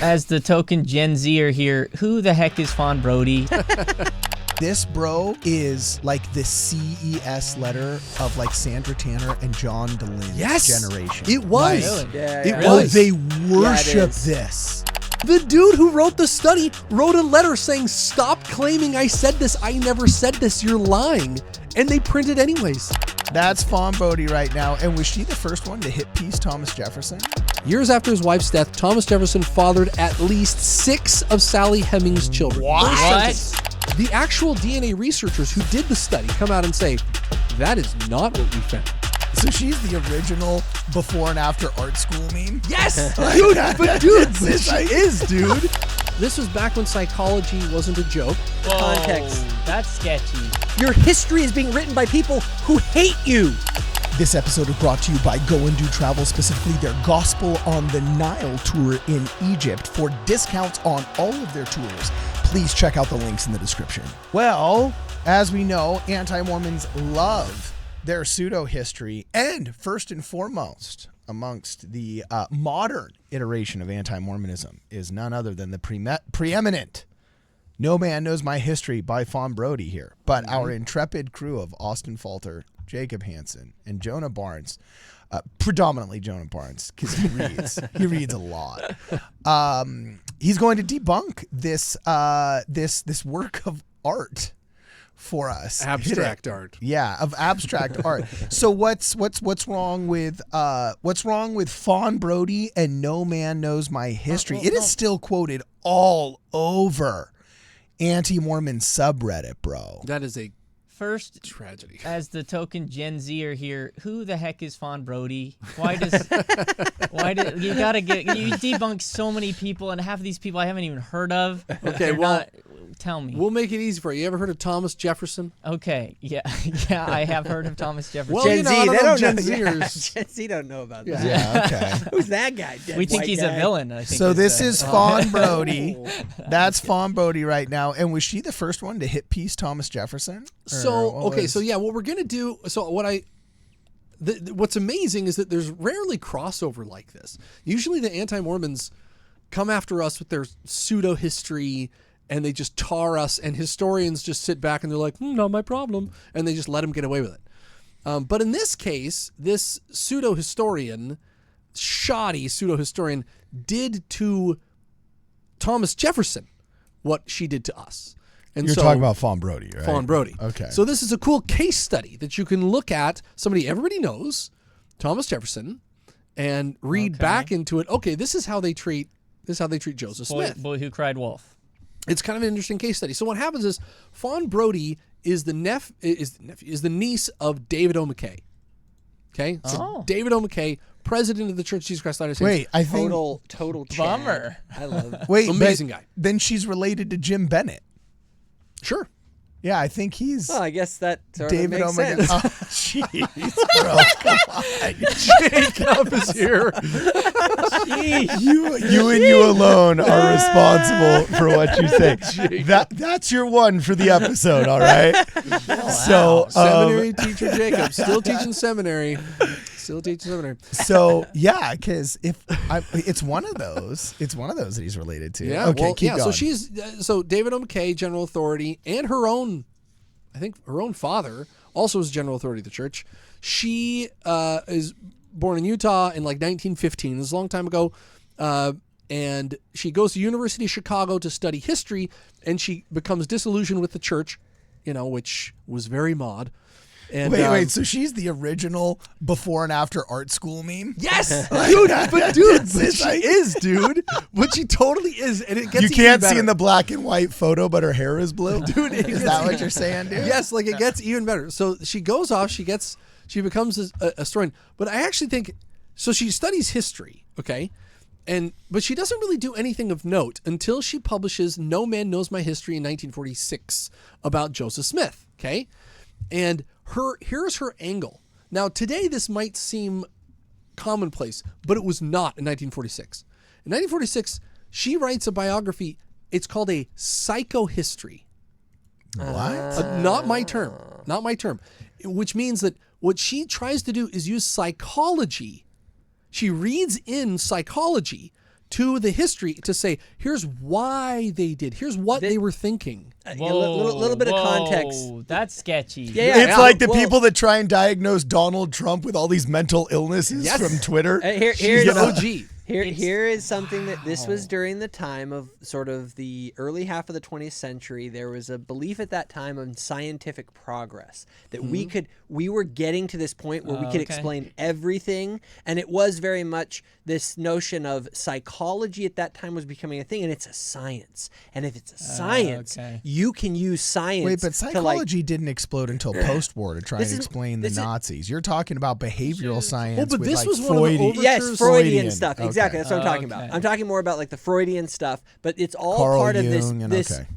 As the token Gen Zer here, who the heck is Fawn Brody? This, bro, is like the CES letter of like Sandra Tanner and John DeLynne's generation. It was. Really? Yeah, It yeah. was. They Yeah, worship it is. this. The dude who wrote the study wrote a letter saying, "Stop claiming I said this. I never said this. You're lying." And they printed anyways. That's Fawn Brody right now. And was she the first one to hit piece Thomas Jefferson? Years after his wife's death, Thomas Jefferson fathered at least 6 of Sally Hemings' children. What? The actual DNA researchers who did the study come out and say, that is not what we found. So she's the original before and after art school meme? Yes! Dude, but dude, This she is, dude. This was back when psychology wasn't a joke. Context. That's sketchy. Your history is being written by people who hate you. This episode is brought to you by Go and Do Travel, specifically their Gospel on the Nile tour in Egypt. For discounts on all of their tours, please check out the links in the description. Well, as we know, anti-Mormons love their pseudo-history, and first and foremost amongst the modern iteration of anti-Mormonism is none other than the preeminent No Man Knows My History by Fawn Brody here. But our intrepid crew of Austin Falter, Jacob Hansen, and Jonah Barnes, predominantly Jonah Barnes, because he reads a lot. He's going to debunk this work of art for us. Abstract art. Yeah, of abstract art. So what's wrong with Fawn Brody and No Man Knows My History? It is still quoted all over Anti-Mormon subreddit, bro. That is a First, tragedy. as the token Gen Zer here, who the heck is Fawn Brody? You debunk so many people, and half of these people I haven't even heard of. Okay, well, tell me. we'll make it easy for you. You ever heard of Thomas Jefferson? Okay, yeah, I have heard of Thomas Jefferson. Well, Gen you know, Z, I don't they know don't Gen know. Yeah, Zers. Gen Z don't know about that. Yeah, okay. Who's that guy? Dead we think white he's guy. a villain. I think So is this a- is Fawn Brody. That's Fawn Brody right now. And was she the first one to hit piece Thomas Jefferson? What we're gonna do. So what's amazing is that there's rarely crossover like this. Usually the anti-Mormons come after us with their pseudo history, and they just tar us, and historians just sit back and they're like, not my problem, and they just let them get away with it. But in this case, this shoddy pseudo historian, did to Thomas Jefferson what she did to us. And You're so, talking about Fawn Brody, right? Fawn Brody. Okay. So this is a cool case study that you can look at, somebody everybody knows, Thomas Jefferson, and read back into it. Okay, this is how they treat Joseph Smith. boy who cried wolf. It's kind of an interesting case study. So what happens is Fawn Brody is the niece of David O. McKay. Okay? So David O. McKay, president of the Church of Jesus Christ Latter-day Saints. Wait, I think. Total Chad. Bummer. I love it. Wait, Amazing but guy. Then she's related to Jim Bennett. Sure. Yeah, I think he's Well, I guess that sort David of makes Omega. sense. Oh, jeez, bro. Come on. Jacob is here. You and you alone are responsible for what you say. That's your one for the episode, all right? So, Seminary teacher Jacob, still teaching seminary. so yeah, because it's one of those that he's related to. Yeah. Okay, Well, keep going. So she's David O. McKay, general authority, and her own father also is general authority of the church. She is born in Utah in like 1915. This is a long time ago. And she goes to University of Chicago to study history, and she becomes disillusioned with the church, which was very mod. And, wait. So she's the original before and after art school meme? Yes, But she is, dude. But she totally is, and it gets You can't even see in better. the black and white photo, but her hair is blue. Dude, Is that what you're saying, dude? Yes, like it gets even better. So she goes off, she becomes a historian. But I actually think, so she studies history, okay? But she doesn't really do anything of note until she publishes No Man Knows My History in 1946 about Joseph Smith, okay? And here's her angle. Now, today this might seem commonplace, but it was not in 1946. In 1946, she writes a biography. It's called a psychohistory. What? Not my term. Which means that what she tries to do is use psychology. She reads in psychology to the history to say, here's why they did. Here's what they were thinking. A little bit of context. That's sketchy. Yeah. It's like the people that try and diagnose Donald Trump with all these mental illnesses Yes. from Twitter. She's an OG. Here is something that this was during the time of sort of the early half of the 20th century. There was a belief at that time of scientific progress that we were getting to this point where we could explain everything, and it was very much this notion of psychology at that time was becoming a thing, and it's a science. And if it's a science, you can use science. Wait, but psychology didn't explode until post-war to try and explain the Nazis. You're talking about behavioral science but with this like was one of the Freudian. Yes, Freudian stuff. Okay. Exactly. That's what I'm talking about. I'm talking more about like the Freudian stuff, but it's all Carl part of Jung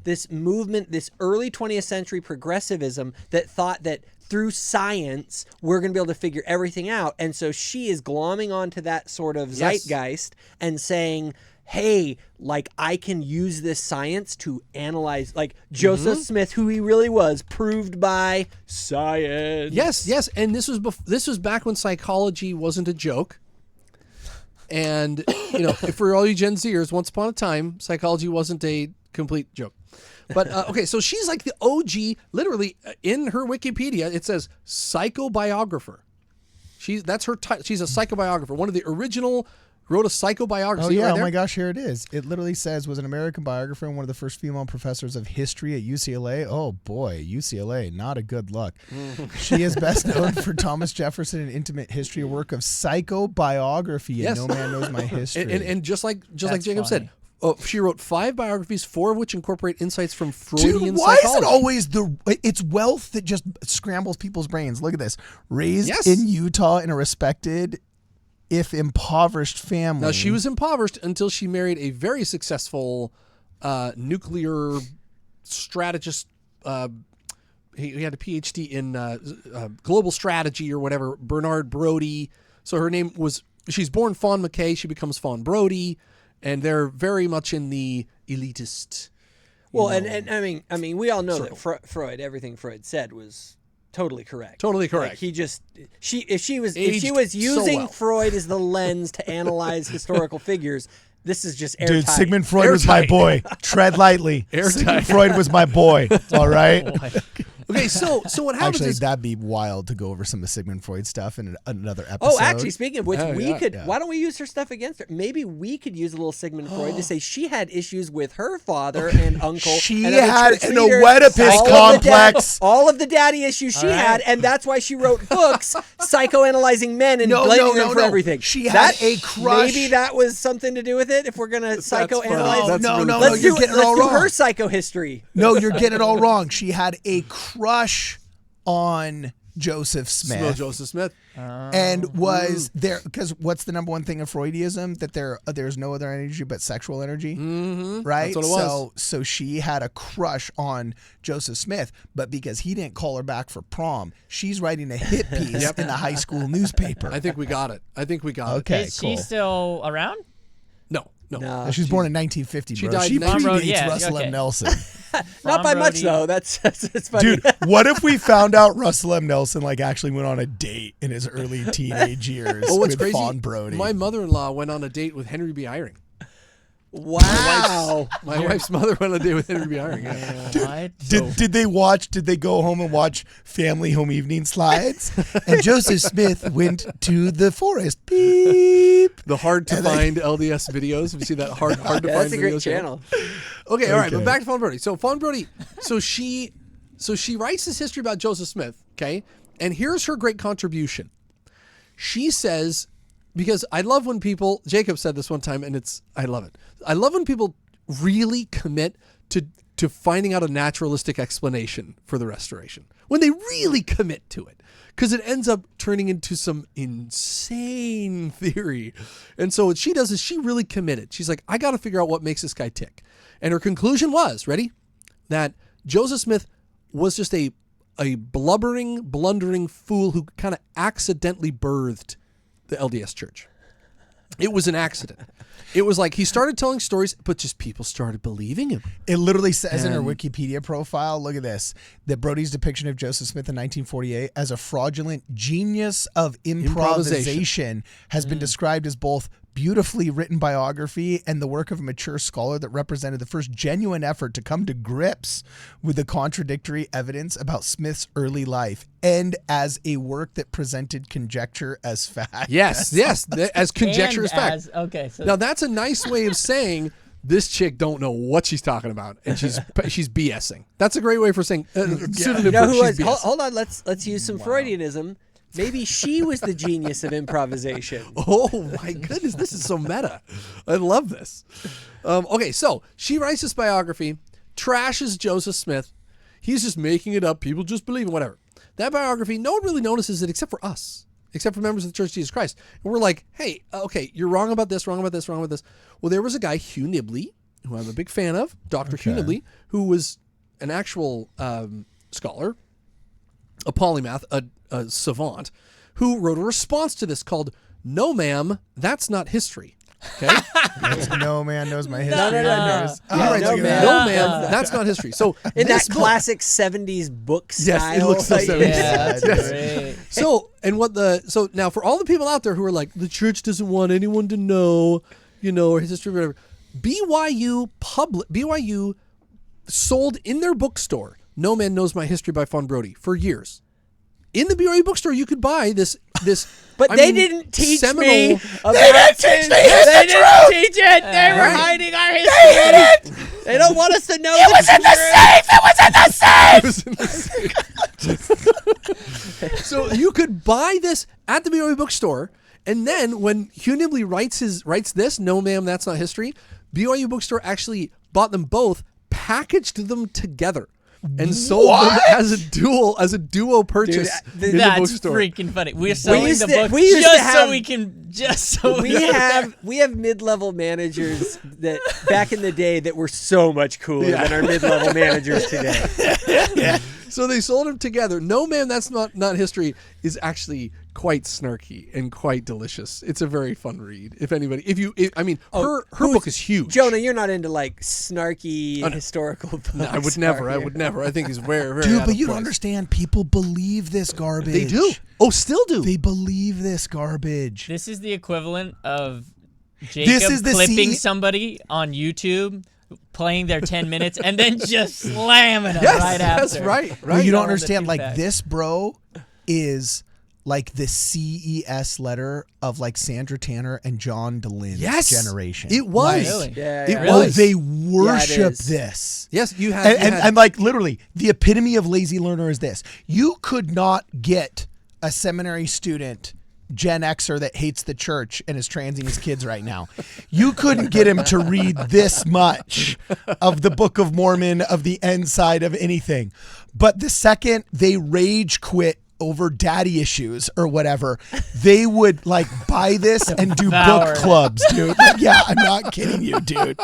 this movement, this early 20th century progressivism that thought that through science we're going to be able to figure everything out. And so she is glomming onto that sort of zeitgeist and saying, hey, like I can use this science to analyze, like Joseph Smith, who he really was, proved by science. Yes, and this was back when psychology wasn't a joke. And, for all you Gen Zers, once upon a time, psychology wasn't a complete joke. But, okay, so she's like the OG, literally, in her Wikipedia, it says psychobiographer. That's her title. She's a psychobiographer. One of the original wrote a psychobiography. Oh, yeah. Right Oh, there. my gosh. Here it is. It literally says, was an American biographer and one of the first female professors of history at UCLA. Oh, boy. UCLA. Not a good look. She is best known for Thomas Jefferson, an intimate history work of psychobiography. Yes. And no man knows my history. And just like That's Jacob funny. said, she wrote 5 biographies, 4 of which incorporate insights from Freudian Dude, why psychology. is it always it's wealth that just scrambles people's brains? Look at this. Raised in Utah in a respected, if impoverished family. Now, she was impoverished until she married a very successful nuclear strategist. He had a PhD in global strategy or whatever, Bernard Brodie. So her name was, she's born Fawn McKay. She becomes Fawn Brody. And they're very much in the elitist. Well, and I mean, we all know that Freud, everything Freud said was totally correct. Totally correct. Like if she was Aged using so well. Freud as the lens to analyze historical figures, this is just airtight. Dude, Sigmund Freud was my boy. Tread lightly. Sigmund Freud was my boy. All right? Okay, so what happens Actually, is... that'd be wild to go over some of Sigmund Freud stuff in another episode. Oh, actually, speaking of which, Yeah. why don't we use her stuff against her? Maybe we could use a little Sigmund Freud to say she had issues with her father and uncle. She and other had church an leaders, Oedipus all of the complex. all of the daddy issues she had, and that's why she wrote books psychoanalyzing men and blaming them for everything. She had a crush. Maybe that was something to do with it, if we're going to psychoanalyze. That's No, really you're getting it all Let's do wrong. her psychohistory. No, you're getting it all wrong. She had a crush on Joseph Smith. Joseph Smith. And was there, because what's the number one thing of Freudism? That there's no other energy but sexual energy, right? That's what it was. So she had a crush on Joseph Smith, but because he didn't call her back for prom, she's writing a hit piece in the high school newspaper. I think we got it. Okay, Is cool. she still around? No. She was born in 1950, She bro. died She in predates 1950. Russell Okay. M. Nelson. Not by much, Brody. though. That's funny. Dude, what if we found out Russell M. Nelson actually went on a date in his early teenage years Well, what's with crazy? Fawn Brody? My mother-in-law went on a date with Henry B. Eyring. Wow. My wife's mother went on a date with Henry B. Eyring. Yeah. What? Did they go home and watch family home evening slides? And Joseph Smith went to the forest. Beep. The hard to find LDS videos. Have you seen that hard to find That's a video great channel. Okay, all right, but Okay. back to Fawn Brody. So Fawn Brody, so she writes this history about Joseph Smith, okay? And here's her great contribution. She says, because I love when people, Jacob said this one time, and I love it. I love when people really commit to finding out a naturalistic explanation for the restoration. When they really commit to it. Because it ends up turning into some insane theory. And so what she does is she really committed. She's like, I got to figure out what makes this guy tick. And her conclusion was, ready? That Joseph Smith was just a blubbering, blundering fool who kind of accidentally birthed the LDS Church. It was an accident. It was like he started telling stories, but just people started believing him. It literally says in her Wikipedia profile, look at this, that Brodie's depiction of Joseph Smith in 1948 as a fraudulent genius of improvisation has been described as both beautifully written biography and the work of a mature scholar that represented the first genuine effort to come to grips with the contradictory evidence about Smith's early life, and as a work that presented conjecture as fact. Yes, as conjecture as fact. Okay, so Now that's a nice way of saying this chick don't know what she's talking about, and she's BSing. That's a great way for saying pseudonym You know for who she's was? BSing. Hold on, let's use some Freudianism. Maybe she was the genius of improvisation. Oh my goodness, this is so meta. I love this. Okay, so she writes this biography, trashes Joseph Smith. He's just making it up. People just believe it, whatever. That biography, no one really notices it except for us, except for members of the Church of Jesus Christ. And we're like, hey, okay, you're wrong about this, wrong about this, wrong about this. Well, there was a guy, Hugh Nibley, who I'm a big fan of, Dr. Hugh Nibley, who was an actual scholar, a polymath, a savant, who wrote a response to this called "No, Ma'am, That's Not History." Okay, No man knows my history. no. No, man. No, ma'am, that's not history. So In this that book- classic 70s book style. Yes, it looks so 70s. yeah, that's Yes. great. So now for all the people out there who are like, the church doesn't want anyone to know, or his history, whatever. BYU sold in their bookstore "No Man Knows My History" by Fawn Brody for years. In the BYU bookstore, you could buy this. But they didn't teach seminal, me about They didn't teach me They history. didn't teach it. They were hiding our history. They don't want us to know it was in the safe. It was in the safe. So you could buy this at the BYU bookstore, and then when Hugh Nibley writes this, "No, ma'am, that's not history," BYU bookstore actually bought them both, packaged them together, and sold them as a duo purchase Dude, in the That's bookstore. freaking funny. We're selling used the to- book we used to just so have- we can We have mid-level managers that back in the day that were so much cooler than our mid-level managers today. So they sold them together. "No, ma'am, that's not history" is actually quite snarky and quite delicious. It's a very fun read. If anybody, her book is huge. Jonah, you're not into like snarky historical books. I would never. I think he's very, very. Dude, out but of you don't place. understand. People believe this garbage. They do. Oh, still do. They believe this garbage. This is the equivalent of Jacob is the clipping somebody on YouTube, playing their 10 minutes, and then just slamming them right after. That's right. Well, you don't All the understand. Like feedback. this, bro, is like the CES letter of like Sandra Tanner and John DeLynne's generation. It was. Really? Yeah, It yeah. Oh, was. they worship is. this. Yes, you had. And like literally, the epitome of lazy learner is this. You could not get a seminary student, Gen Xer that hates the church and is transing his kids right now. You couldn't get him to read this much of the Book of Mormon, of the end side of anything. But the second they rage quit over daddy issues or whatever, they would like buy this and do Devour book it. clubs, dude. Like, yeah, I'm not kidding you, dude.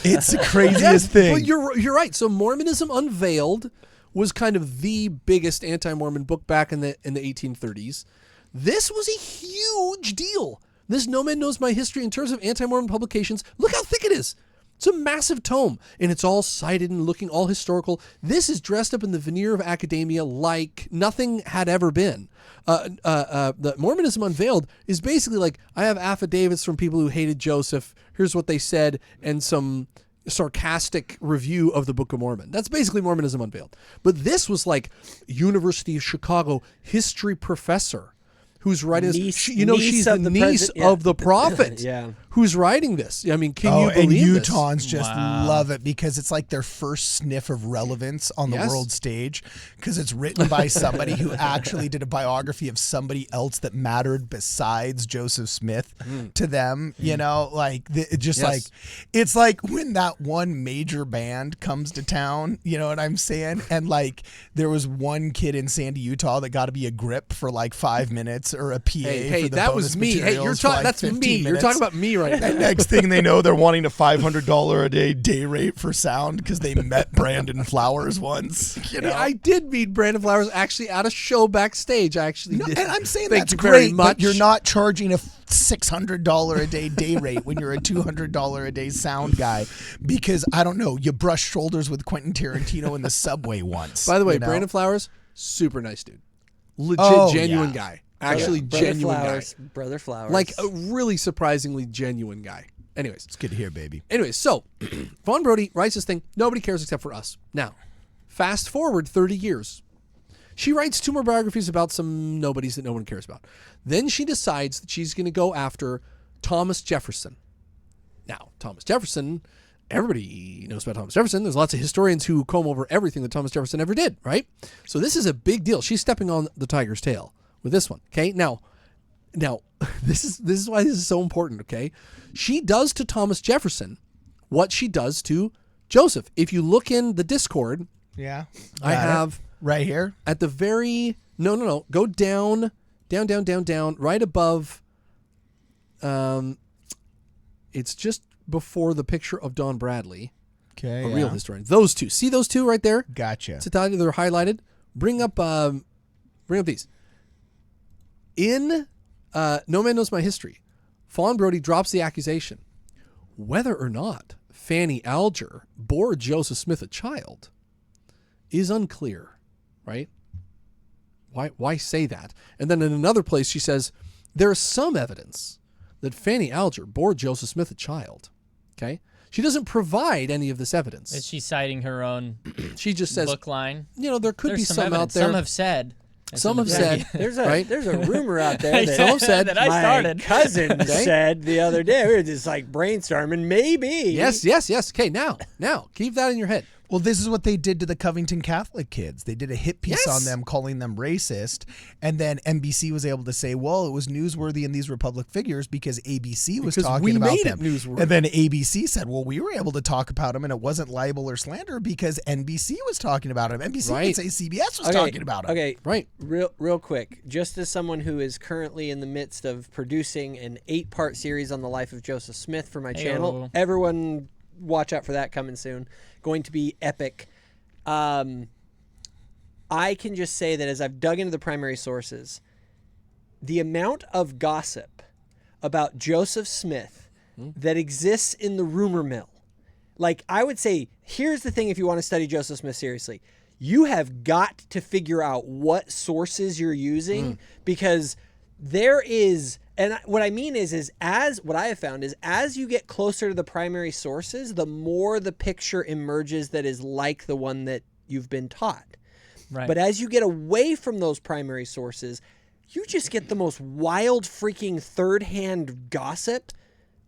It's the craziest thing. But you're right. So Mormonism Unveiled was kind of the biggest anti-Mormon book back in the 1830s. This was a huge deal. This "No Man Knows My History" in terms of anti-Mormon publications. Look how thick it is. It's a massive tome, and it's all cited and looking all historical. This is dressed up in the veneer of academia like nothing had ever been. The Mormonism Unveiled is basically like, I have affidavits from people who hated Joseph. Here's what they said, and some sarcastic review of the Book of Mormon. That's basically Mormonism Unveiled. But this was like University of Chicago history professor who's writing this. Niece She's the of the niece president, yeah. of the prophet. Yeah. Who's writing this? I mean, can you and believe this? Utahns just love it because it's like their first sniff of relevance on the Yes. world stage because it's written by somebody who actually did a biography of somebody else that mattered besides Joseph Smith to them. You know, like Yes. it's like when that one major band comes to town, you know what I'm saying? And like there was one kid in Sandy, Utah that got to be a grip for like 5 minutes or a PA Hey, for the that bonus was me. Hey, you're materials for, talking. like, That's 15 me. You're minutes. talking about me right now. And next thing they know, they're wanting a $500 a day rate for sound because they met Brandon Flowers once. You know, I did meet Brandon Flowers actually at a show backstage. I actually No, did. and I'm saying Thank that's you very great, much. but you're not charging a $600 a day rate when you're a $200 a day sound guy because I don't know, you brushed shoulders with Quentin Tarantino in the subway once. By the way, you know? Brandon Flowers, super nice dude, legit, genuine guy. actually genuine Flowers, guy. Brother Flowers. Like a really surprisingly genuine guy. Anyways. It's good to hear, baby. Anyways, so Fawn Brody writes this thing. Nobody cares except for us. Now, fast forward 30 years. She writes 2 more biographies about some nobodies that no one cares about. Then she decides that she's going to go after Thomas Jefferson. Now, Thomas Jefferson, everybody knows about Thomas Jefferson. There's lots of historians who comb over everything that Thomas Jefferson ever did, right? So this is a big deal. She's stepping on the tiger's tail with this one, okay? Now, this is why this is so important, okay? She does to Thomas Jefferson what she does to Joseph. If you look in the Discord, Yeah. I have right here. at the very no. Go down, right above. It's just before the picture of Don Bradley, Okay. a real historian. Those 2. See those 2 right there? Gotcha. It's Italian. They're highlighted. Bring up these. In No Man Knows My History, Fawn Brody drops the accusation. Whether or not Fanny Alger bore Joseph Smith a child is unclear, right? Why say that? And then in another place she says, there is some evidence that Fanny Alger bore Joseph Smith a child. Okay? She doesn't provide any of this evidence. Is she citing her own She just says, book line? there could There's be some out evidence. there. Some have said. Some have said, there's right? a rumor out there that Some have said that I started. my cousin Okay. said the other day. We were just like brainstorming, maybe. Yes. Okay, now, keep that in your head. Well, this is what they did to the Covington Catholic kids. They did a hit piece Yes. on them, calling them racist. And then NBC was able to say, well, it was newsworthy in these were public figures because ABC was Because talking we about made them. it newsworthy. And then ABC said, well, we were able to talk about them and it wasn't libel or slander because NBC was talking about them. NBC Right. could say CBS was talking about them. Okay, Right. Real quick, just as someone who is currently in the midst of producing an 8-part series on the life of Joseph Smith for my channel, everyone watch out for that coming soon. Going to be epic. I can just say that as I've dug into the primary sources, the amount of gossip about Joseph Smith that exists in the rumor mill, like I would say, here's the thing: if you want to study Joseph Smith seriously, you have got to figure out what sources you're using because there is, and what I mean is as what I have found is as you get closer to the primary sources, the more the picture emerges that is like the one that you've been taught. Right. But as you get away from those primary sources, you just get the most wild freaking third-hand gossip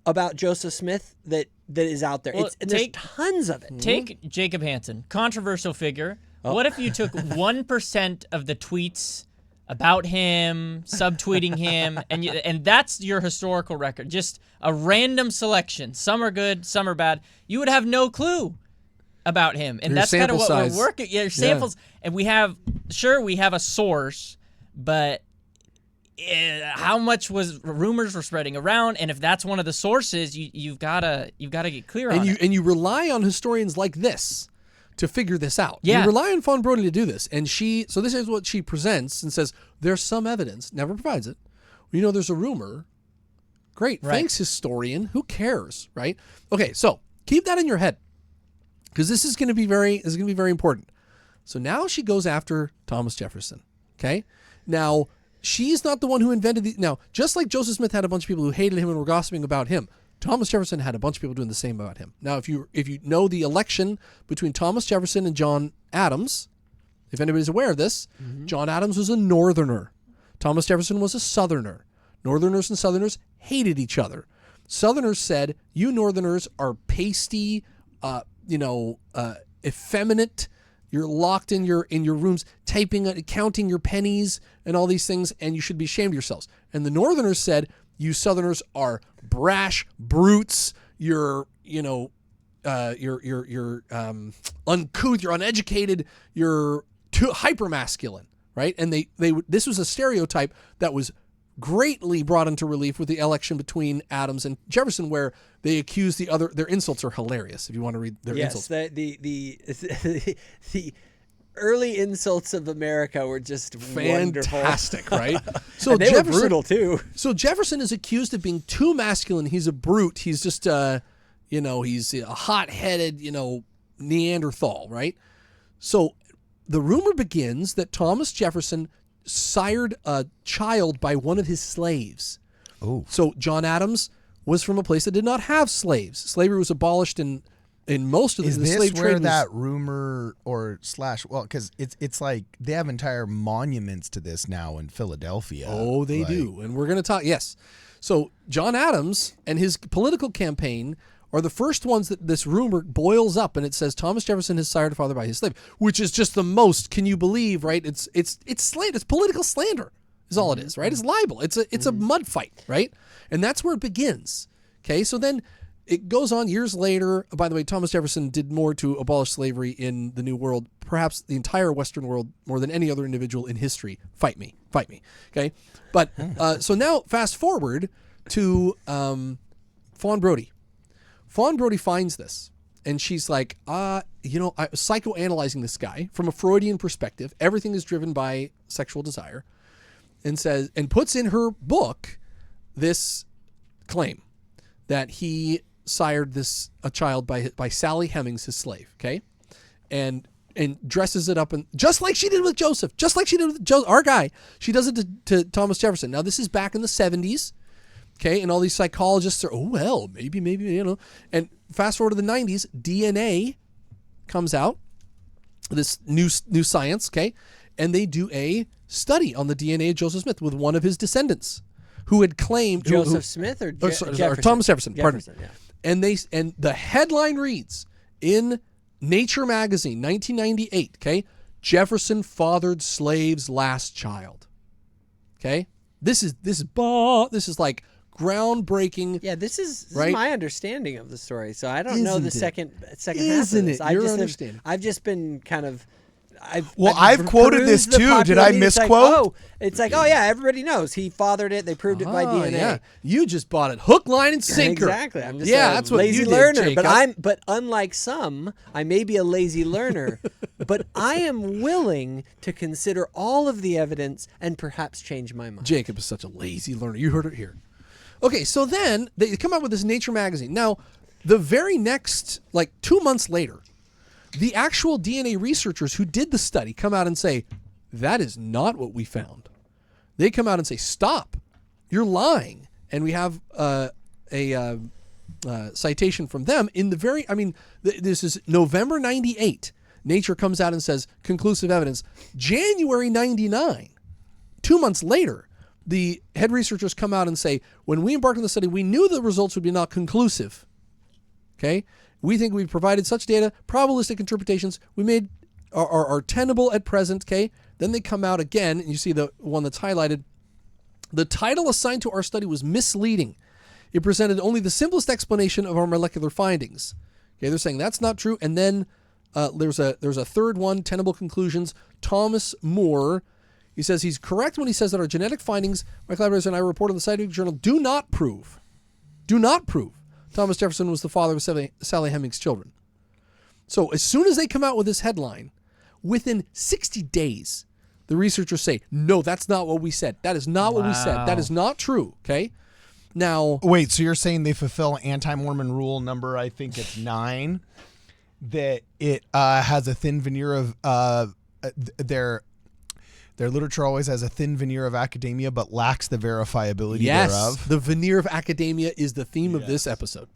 about Joseph Smith that is out there. Well, And there's tons of it. Take Jacob Hansen, controversial figure. What if you took 1% of the tweets about him, subtweeting him, and that's your historical record? Just a random selection. Some are good, some are bad. You would have no clue about him, and Your that's kind of sample what size. we're working. Yeah, your samples, and we have a source, but how much was rumors were spreading around, and if that's one of the sources, you've gotta get clear on it. And you rely on historians like this to figure this out. Yeah. You rely on Fawn Brody to do this. And so this is what she presents and says, there's some evidence, never provides it. There's a rumor. Great. Right. Thanks, historian. Who cares, right? Okay, so keep that in your head because this is going to be very important. So now she goes after Thomas Jefferson, okay? Now, she's not the one who invented the... Now, just like Joseph Smith had a bunch of people who hated him and were gossiping about him, Thomas Jefferson had a bunch of people doing the same about him. Now, if you know the election between Thomas Jefferson and John Adams, if anybody's aware of this, John Adams was a Northerner. Thomas Jefferson was a Southerner. Northerners and Southerners hated each other. Southerners said, you Northerners are pasty, effeminate. You're locked in your rooms, counting your pennies and all these things, and you should be ashamed of yourselves. And the Northerners said, you Southerners are brash brutes. You're uncouth. You're uneducated. You're too hypermasculine, right? And this was a stereotype that was greatly brought into relief with the election between Adams and Jefferson, where they accused the other. Their insults are hilarious. If you want to read their insults, the early insults of America were just fantastic, right? So and they were brutal too. So Jefferson is accused of being too masculine. He's a brute. He's just he's a hot-headed, Neanderthal, right? So the rumor begins that Thomas Jefferson sired a child by one of his slaves. Oh. So John Adams was from a place that did not have slaves. Slavery was abolished in most of Is the this slave where trade. that rumor because it's like they have entire monuments to this now in Philadelphia. Oh, they do. And we're going to talk. Yes. So John Adams and his political campaign are the first ones that this rumor boils up, and it says Thomas Jefferson has sired a father by his slave, which is just the most. Can you believe? Right? It's slander. It's political slander. Is all it is. Right? It's libel. It's a mud fight. Right? And that's where it begins. Okay. So then it goes on years later. By the way, Thomas Jefferson did more to abolish slavery in the New World, perhaps the entire Western world, more than any other individual in history. Fight me. Okay. But so now fast forward to Fawn Brody. Fawn Brody finds this, and she's like, I was psychoanalyzing this guy from a Freudian perspective. Everything is driven by sexual desire, and puts in her book this claim that he sired a child by Sally Hemings, his slave. Okay, and dresses it up, and just like she did with Joseph, just like she did with our guy, she does it to Thomas Jefferson. Now this is back in the 70s. Okay, and all these psychologists are, maybe, And fast forward to the 90s, DNA comes out, this new science, okay, and they do a study on the DNA of Joseph Smith with one of his descendants, who had claimed Joseph Smith or Jefferson? Thomas Jefferson. Pardon me. Yeah. And the headline reads in Nature magazine, 1998. Okay, Jefferson fathered slave's last child. Okay, this is like groundbreaking. Yeah, this is right? my understanding of the story. So I don't know the second half of Isn't this. it? Your understanding. I've just been kind of. I've quoted this perused the too. Did I popular- misquote? It's like, oh yeah, everybody knows he fathered it. They proved it by DNA. Yeah, you just bought it hook, line, and sinker. Exactly. I'm just that's what lazy you did, learner. Jacob. But unlike some, I may be a lazy learner, but I am willing to consider all of the evidence and perhaps change my mind. Jacob is such a lazy learner. You heard it here. Okay, so then they come out with this Nature magazine. Now, the very next, 2 months later, the actual DNA researchers who did the study come out and say, that is not what we found. They come out and say, stop, you're lying. And we have a citation from them in the very, this is November 98. Nature comes out and says, conclusive evidence. January 99, 2 months later, the head researchers come out and say, when we embarked on the study, we knew the results would be not conclusive. Okay? We think we've provided such data, probabilistic interpretations we made are tenable at present. Okay? Then they come out again, and you see the one that's highlighted. The title assigned to our study was Misleading. It presented only the simplest explanation of our molecular findings. Okay, they're saying that's not true. And then there's a third one, Tenable Conclusions. Thomas Moore, he says he's correct when he says that our genetic findings, my collaborators and I reported in the scientific journal, do not prove Thomas Jefferson was the father of Sally Hemings' children. So as soon as they come out with this headline, within 60 days, the researchers say, no, that's not what we said. That is not what we said. That is not true. Okay. Now, wait, so you're saying they fulfill Anti-Mormon rule number, I think it's 9, that it has a thin veneer of their literature always has a thin veneer of academia, but lacks the verifiability thereof. The veneer of academia is the theme of this episode.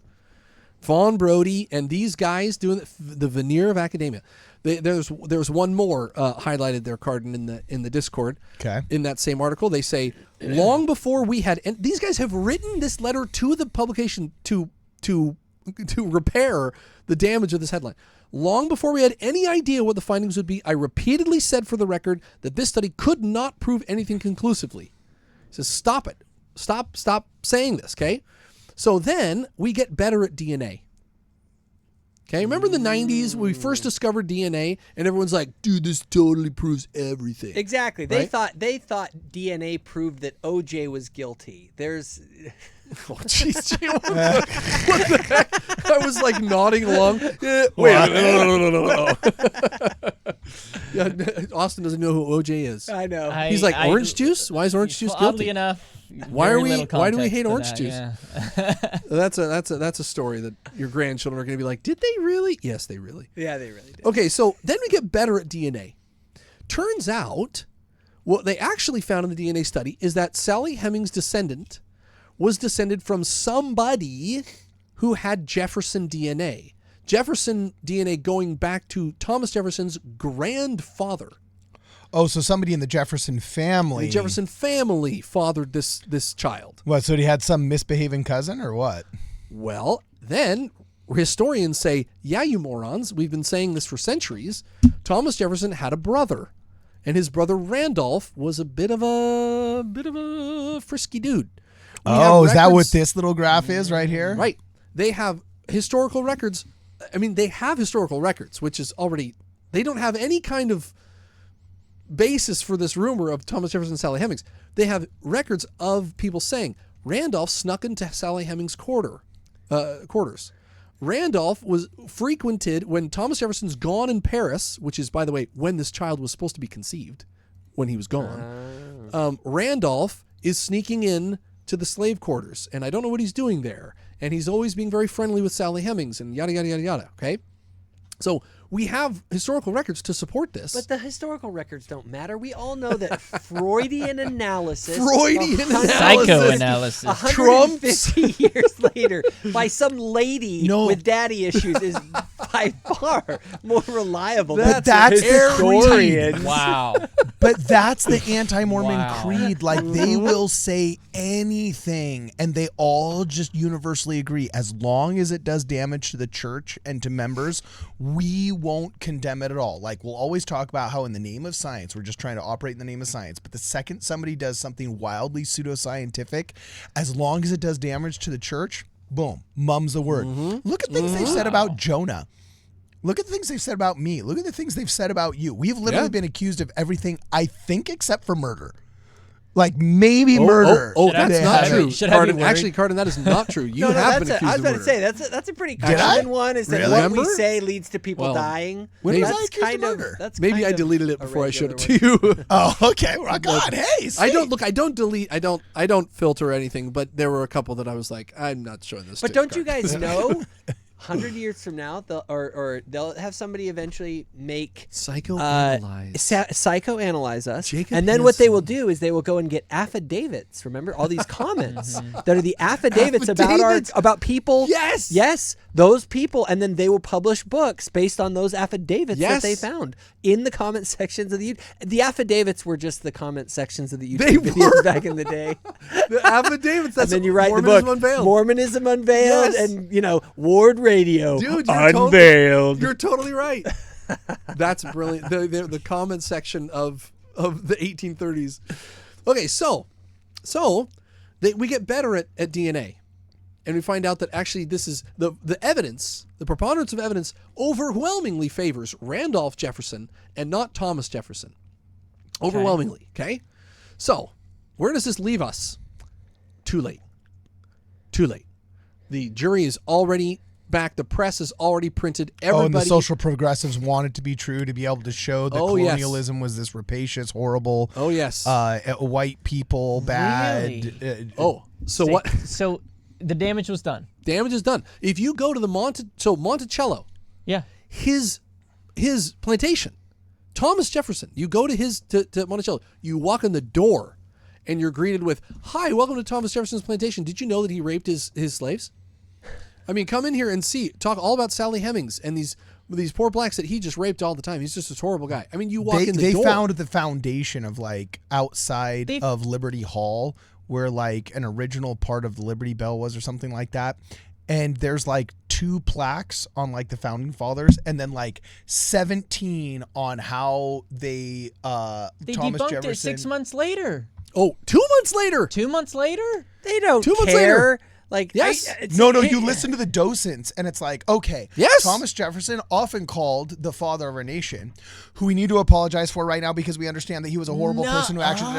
Fawn Brody and these guys doing the veneer of academia. There's one more highlighted there, Carden, in the Discord. Okay. In that same article, they say long before we had, and these guys have written this letter to the publication to repair the damage of this headline. Long before we had any idea what the findings would be, I repeatedly said for the record that this study could not prove anything conclusively. He says, stop it. Stop saying this, okay? So then we get better at DNA. Okay, remember in the 90s when we first discovered DNA and everyone's like, dude, this totally proves everything. Exactly. They thought DNA proved that OJ was guilty. There's oh, jeez. What the heck? I was like nodding along. Wait, no. Yeah, Austin doesn't know who OJ is. I know. He's like, orange juice? Why is orange juice guilty? Oddly enough, why do we hate orange juice? Yeah. That's a story that your grandchildren are going to be like, did they really? Yes, they really. Yeah, they really did. Okay, so then we get better at DNA. Turns out What they actually found in the DNA study is that Sally Hemings' descendant was descended from somebody who had Jefferson DNA. Jefferson DNA going back to Thomas Jefferson's grandfather. Oh, so somebody in the Jefferson family. The Jefferson family fathered this child. What, so he had some misbehaving cousin or what? Well, then historians say, yeah, you morons, we've been saying this for centuries. Thomas Jefferson had a brother, and his brother Randolph was a bit of a frisky dude. Oh, is that what this little graph is right here? Right. They have historical records. I mean, they have historical records, which is already, they don't have any kind of basis for this rumor of Thomas Jefferson and Sally Hemings. They have records of people saying Randolph snuck into Sally Hemings' quarters. Randolph was frequented when Thomas Jefferson's gone in Paris, which is, by the way, when this child was supposed to be conceived, when he was gone. Randolph is sneaking in to the slave quarters, and I don't know what he's doing there. And he's always being very friendly with Sally Hemings and yada, yada, yada, yada. Okay? So we have historical records to support this. But the historical records don't matter. We all know that Freudian analysis. Psychoanalysis. 150 years later by some lady with daddy issues is by far more reliable than that's historians. Wow. But that's the anti-Mormon Wow. creed. Like, they will say anything, and they all just universally agree. As long as it does damage to the church and to members, we won't condemn it at all. Like, we'll always talk about how in the name of science, we're just trying to operate in the name of science. But the second somebody does something wildly pseudoscientific, as long as it does damage to the church, boom, mum's the word. Look at things they've said about Jonah. Look at the things they've said about me. Look at the things they've said about you. We've literally been accused of everything, I think, except for murder. Like, maybe murder. That's not true. Carden, Actually, Carden, that is not true. You have been accused I was of about murder. to say that's a pretty Did I? common one. Is that Really? what we Remember? say leads to people Well, dying? when was I That's accused of kind of murder? that's Maybe kind I of deleted it a before I showed it regular to one. you. Oh, okay. Well, God, hey, I don't delete. I don't filter anything. But there were a couple that I was like, I'm not showing this. But to don't you Carden. guys know? 100 years from now, they'll have somebody eventually make psychoanalyze us, Jacob and then what they Hansen. will do is they will go and get affidavits. Remember all these comments that are the affidavits about people. Yes, those people, and then they will publish books based on those affidavits that they found in the comment sections of the affidavits were just the comment sections of the YouTube videos back in the day. The affidavits. That's And then you write Mormonism the book Unveiled. Mormonism Unveiled, Yes. and Ward Radio Dude, Unveiled. You're totally right. That's brilliant. The comment section of the 1830s. Okay, so we get better at DNA, and we find out that actually this is the evidence, the preponderance of evidence overwhelmingly favors Randolph Jefferson and not Thomas Jefferson. Overwhelmingly, okay? So where does this leave us? Too late. The jury is already back. The press is already printed. Everybody. and the social progressives want it to be true, to be able to show that colonialism was this rapacious, horrible. Oh, yes. White people, bad. Really? What? So the damage was done. Damage is done. If you go to the Monticello, Yeah. his plantation, Thomas Jefferson, you go to to Monticello, you walk in the door, and you're greeted with, "Hi, welcome to Thomas Jefferson's plantation. Did you know that he raped his slaves? I mean, come in here and talk all about Sally Hemings and these poor blacks that he just raped all the time. He's just this horrible guy." I mean, you walk in the door. They found the foundation of, like, outside of Liberty Hall, where, like, an original part of the Liberty Bell was or something like that. And there's, like, 2 plaques on, like, the founding fathers, and then, like, 17 on how they Thomas debunked Jefferson. it 6 months later. Oh, 2 months later. 2 months later? They don't 2 months care. later. Like, Yes. No, you listen to the docents, and it's like, okay, Yes. Thomas Jefferson, often called the father of our nation, who we need to apologize for right now because we understand that he was a horrible person who actually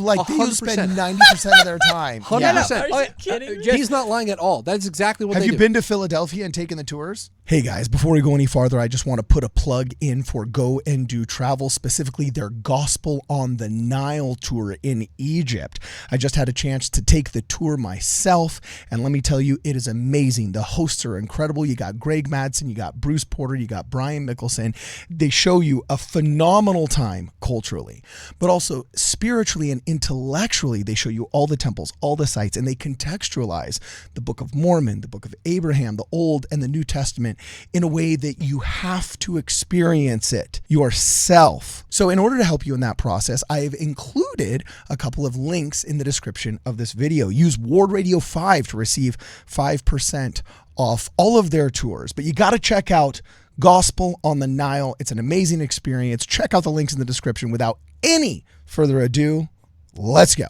like they used to spend 90% of their time. 100%. Are you kidding me? He's not lying at all. That's exactly what Have they you do. been to Philadelphia and taken the tours? Hey guys, before we go any farther, I just want to put a plug in for Go and Do Travel, specifically their Gospel on the Nile tour in Egypt. I just had a chance to take the tour myself, And let me tell you, it is amazing. The hosts are incredible. You got Greg Madsen, you got Bruce Porter, you got Brian Mickelson. They show you a phenomenal time culturally, but also spiritually and intellectually. They show you all the temples, all the sites, and they contextualize the Book of Mormon, the Book of Abraham, the Old and the New Testament in a way that you have to experience it yourself. So in order to help you in that process, I have included a couple of links in the description of this video. Use Ward Radio 5 to receive 5% off all of their tours. But you got to check out Gospel on the Nile. It's an amazing experience. Check out the links in the description. Without any further ado, let's go.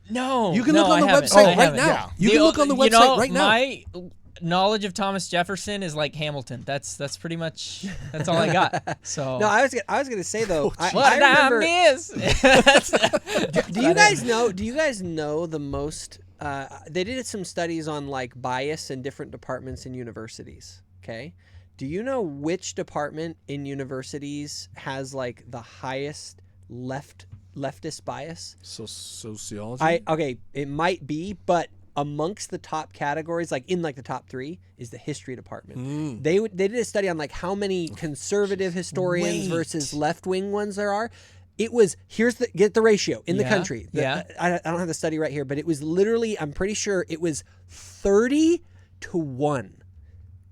No, You can look on the website right now. Yeah. You can look on the website right now. My knowledge of Thomas Jefferson is like Hamilton. That's pretty much all I got. So No, I was gonna say though. what I remember. is? Do you guys know? Do you guys know the most? They did some studies on like bias in different departments in universities. Okay, do you know which department in universities has like the highest leftist bias? So sociology. Okay, it might be, but amongst the top categories, like in like the top 3, is the history department. They did a study on like how many conservative historians versus left wing ones there are. It was get the ratio in the country. I don't have the study right here, but it was literally, I'm pretty sure it was 30-1.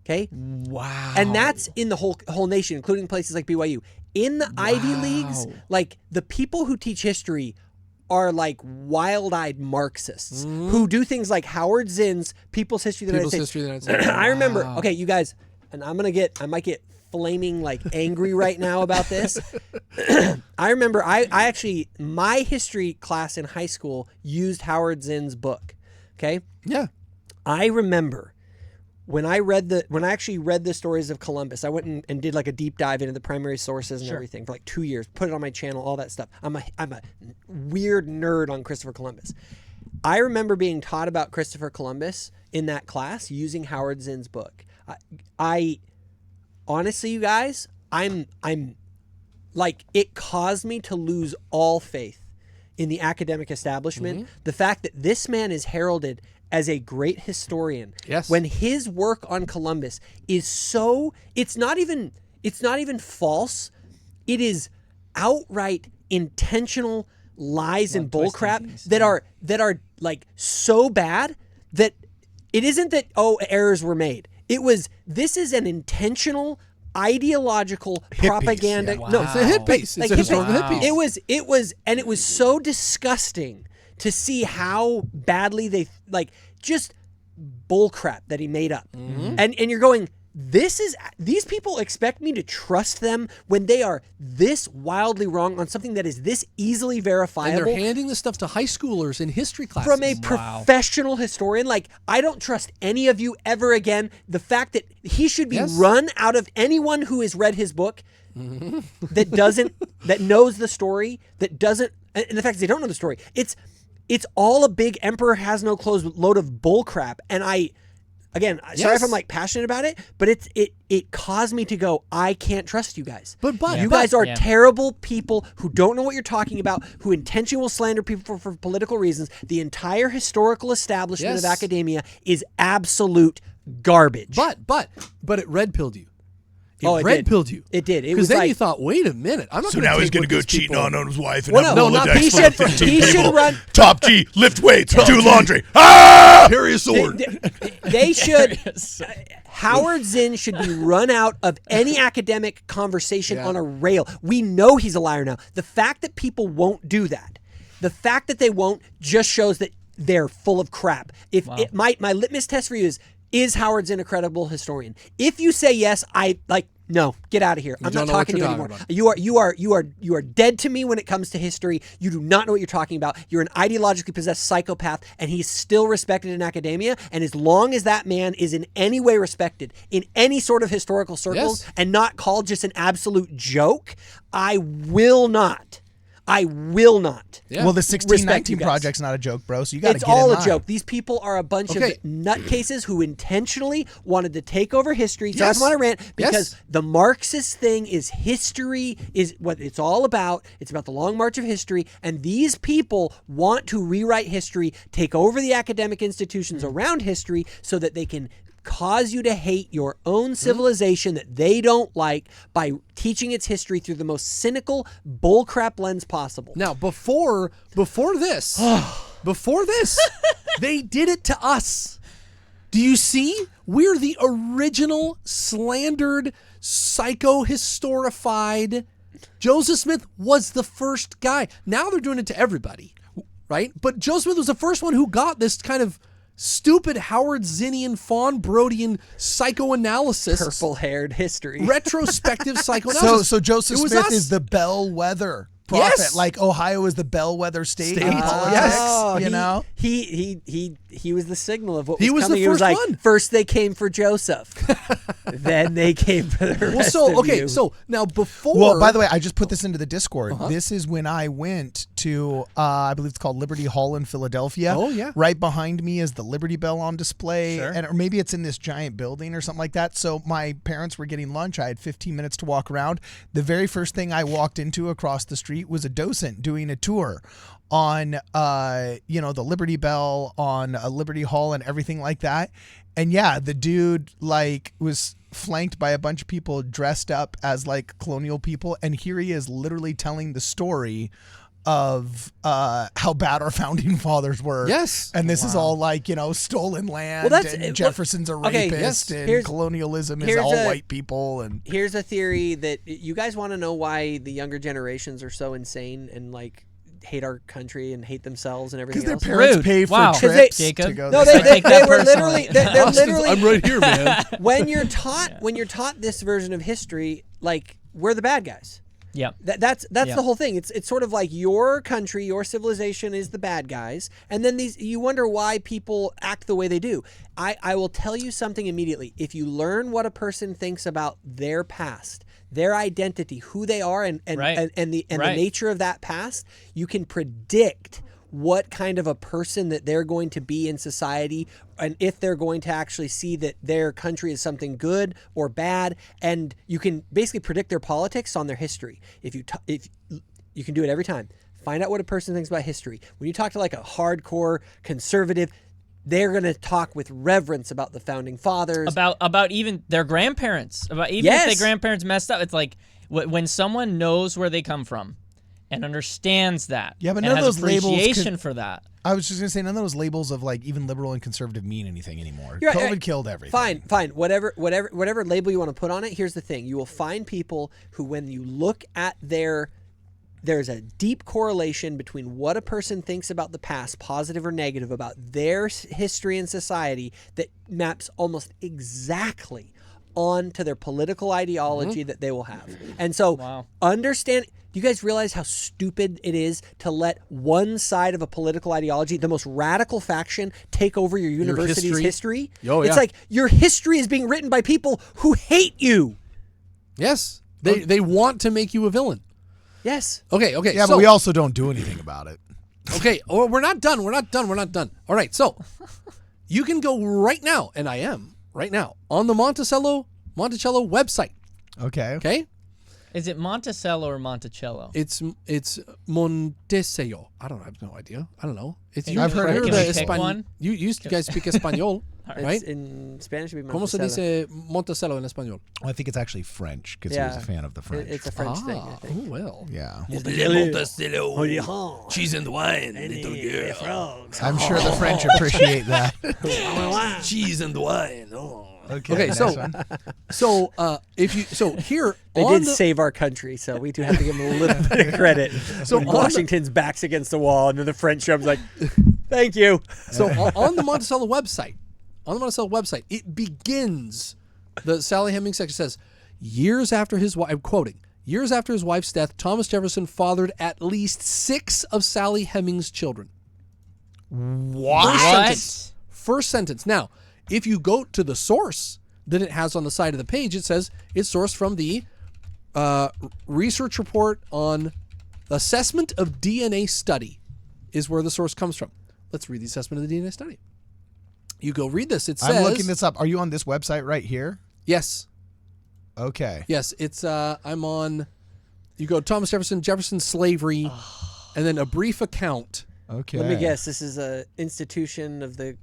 Okay. Wow. And that's in the whole nation, including places like BYU. In the Ivy Leagues, like the people who teach history are like wild-eyed Marxists who do things like Howard Zinn's People's History of the United States. I remember, okay, you guys, and I might get flaming like angry right now about this. I remember I actually, my history class in high school used Howard Zinn's book. Okay. Yeah. I remember when I actually read the stories of Columbus, I went and did like a deep dive into the primary sources and everything for like 2 years, put it on my channel, all that stuff. I'm a weird nerd on Christopher Columbus. I remember being taught about Christopher Columbus in that class using Howard Zinn's book. I honestly, you guys, I'm like, it caused me to lose all faith in the academic establishment. The fact that this man is heralded as a great historian, when his work on Columbus is so, it's not even false. It is outright intentional lies and bullcrap that are like so bad that it isn't that, errors were made. This is an intentional ideological propaganda. Yeah. No, It's a hit piece. It's a historical hit piece. It was so disgusting to see how badly they like just bullcrap that he made up. And you're going, these people expect me to trust them when they are this wildly wrong on something that is this easily verifiable. And they're handing this stuff to high schoolers in history classes. From a professional historian. Like, I don't trust any of you ever again. The fact that he should be run out of anyone who has read his book that knows the story, and the fact is they don't know the story. It's all a big emperor has no clothes load of bullcrap. And sorry if I'm like passionate about it, but it caused me to go, I can't trust you guys. But you guys are terrible people who don't know what you're talking about, who intentionally will slander people for political reasons. The entire historical establishment of academia is absolute garbage. But it red-pilled you. It red-pilled you. It did. It Because was then like, you thought, wait a minute, I'm not So going to now he's going to go cheating on his wife and Well, have no, a not- Rolodex he full of should- 15 he should people. run- Top G, lift weights, do laundry. Ah! Carry a sword. they should. Howard Zinn should be run out of any academic conversation on a rail. We know he's a liar now. The fact that people won't do that, the fact that they won't, just shows that they're full of crap. My litmus test for you is Howard Zinn a credible historian? If you say yes, no, get out of here. I'm not talking to you anymore. You are dead to me when it comes to history. You do not know what you're talking about. You're an ideologically possessed psychopath, and he's still respected in academia. And as long as that man is in any way respected in any sort of historical circles and not called just an absolute joke, I will not I will not. Yeah. Well, the Respect you 1619 guys. project's not a joke, bro. So you got to It's get in all a line. joke. These people are a bunch Okay. of nutcases who intentionally wanted to take over history. So Yes. I just want to rant because Yes. the Marxist thing is history is what it's all about. It's about the long march of history. And these people want to rewrite history, take over the academic institutions around history so that they can cause you to hate your own civilization that they don't like by teaching its history through the most cynical bullcrap lens possible. Now, before this, they did it to us. Do you see? We're the original slandered, psycho-historified. Joseph Smith was the first guy. Now they're doing it to everybody, right? But Joseph Smith was the first one who got this kind of stupid Howard Zinnian, Fawn Brodian psychoanalysis. Purple-haired history. Retrospective psychoanalysis. So Joseph It was Smith us. is the bellwether prophet. Yes. Like Ohio is the bellwether state in State. politics. Yes. You know? He was the signal of what He was was the coming. It was first like one. first they came for Joseph, then they came for the rest Well, of you. so now before. Well, by the way, I just put this into the Discord. This is when I went to, I believe it's called Liberty Hall in Philadelphia. Oh, yeah. Right behind me is the Liberty Bell on display. Sure. Or maybe it's in this giant building or something like that. So my parents were getting lunch. I had 15 minutes to walk around. The very first thing I walked into across the street was a docent doing a tour on, the Liberty Bell, on Liberty Hall and everything like that. And yeah, the dude was flanked by a bunch of people dressed up as colonial people. And here he is literally telling the story of how bad our founding fathers were. Yes. And this is all stolen land, Well, that's- and Jefferson's a okay, rapist, yes. and Here's- colonialism is here's all a- white people. And Here's a theory that you guys want to know why the younger generations are so insane and hate our country and hate themselves and everything because their else. parents Rude. pay for Wow. trips Jacob. to go No, there. they take that were personally. literally they're literally I'm right here, man. when you're taught this version of history, we're the bad guys. Yeah. That's Yeah. the whole thing. It's sort of like your country, your civilization is the bad guys, and then you wonder why people act the way they do. I will tell you something immediately. If you learn what a person thinks about their past, their identity, who they are, and Right. the Right. nature of that past, you can predict what kind of a person that they're going to be in society, and if they're going to actually see that their country is something good or bad, and you can basically predict their politics on their history. If you can do it every time, find out what a person thinks about history. When you talk to a hardcore conservative, they're going to talk with reverence about the founding fathers. About even their grandparents. About even Yes. if their grandparents messed up. It's like when someone knows where they come from and understands that. Yeah, but and none of has those labels appreciation could- for that. I was just gonna say none of those labels of even liberal and conservative mean anything anymore. You're right, COVID right. killed everything. Fine. Whatever label you want to put on it. Here's the thing: you will find people who, when you look at there's a deep correlation between what a person thinks about the past, positive or negative, about their history and society, that maps almost exactly onto their political ideology that they will have. And so, Wow. understand. Do you guys realize how stupid it is to let one side of a political ideology, the most radical faction, take over your university's history? Oh, It's yeah. like your history is being written by people who hate you. Yes. They want to make you a villain. Yes. Okay. Yeah, so, but we also don't do anything about it. Okay. Oh, we're not done. We're not done. All right. So you can go right now, and I am right now on the Monticello website. Okay. Okay. Is it Monticello or Monticello? It's Monticello. I have no idea. I don't know. It's I've heard it. you're Can the we pick one? You guys speak Espanol, right? It's in Spanish, it'd be ¿Cómo se Monticello. dice Monticello en español? I think it's actually French because he Yeah. was a fan of the French. It's a French thing, I think. Oh well. yeah. Monticello. Cheese and wine, little girl. I'm sure the French appreciate that. Cheese and wine. Oh. Okay, Okay, nice one. Here They on did the, save our country, so we do have to give them a little bit of credit. So on the- Washington's back's against the wall, and then the French shows like, "Thank you." on the Monticello website, it begins. The Sally Hemings section says, years after his wife, I'm quoting, years after his wife's death, Thomas Jefferson fathered at least 6 of Sally Hemings' children. What? First sentence. Now, if you go to the source that it has on the side of the page, it says it's sourced from the research report on Assessment of DNA study is where the source comes from. Let's read the assessment of the DNA study. You go read this. It says... I'm looking this up. Are you on this website right here? Yes. Okay. Yes, it's... I'm on... You go Thomas Jefferson slavery, and then a brief account. Okay. Let me guess. This is a institution of the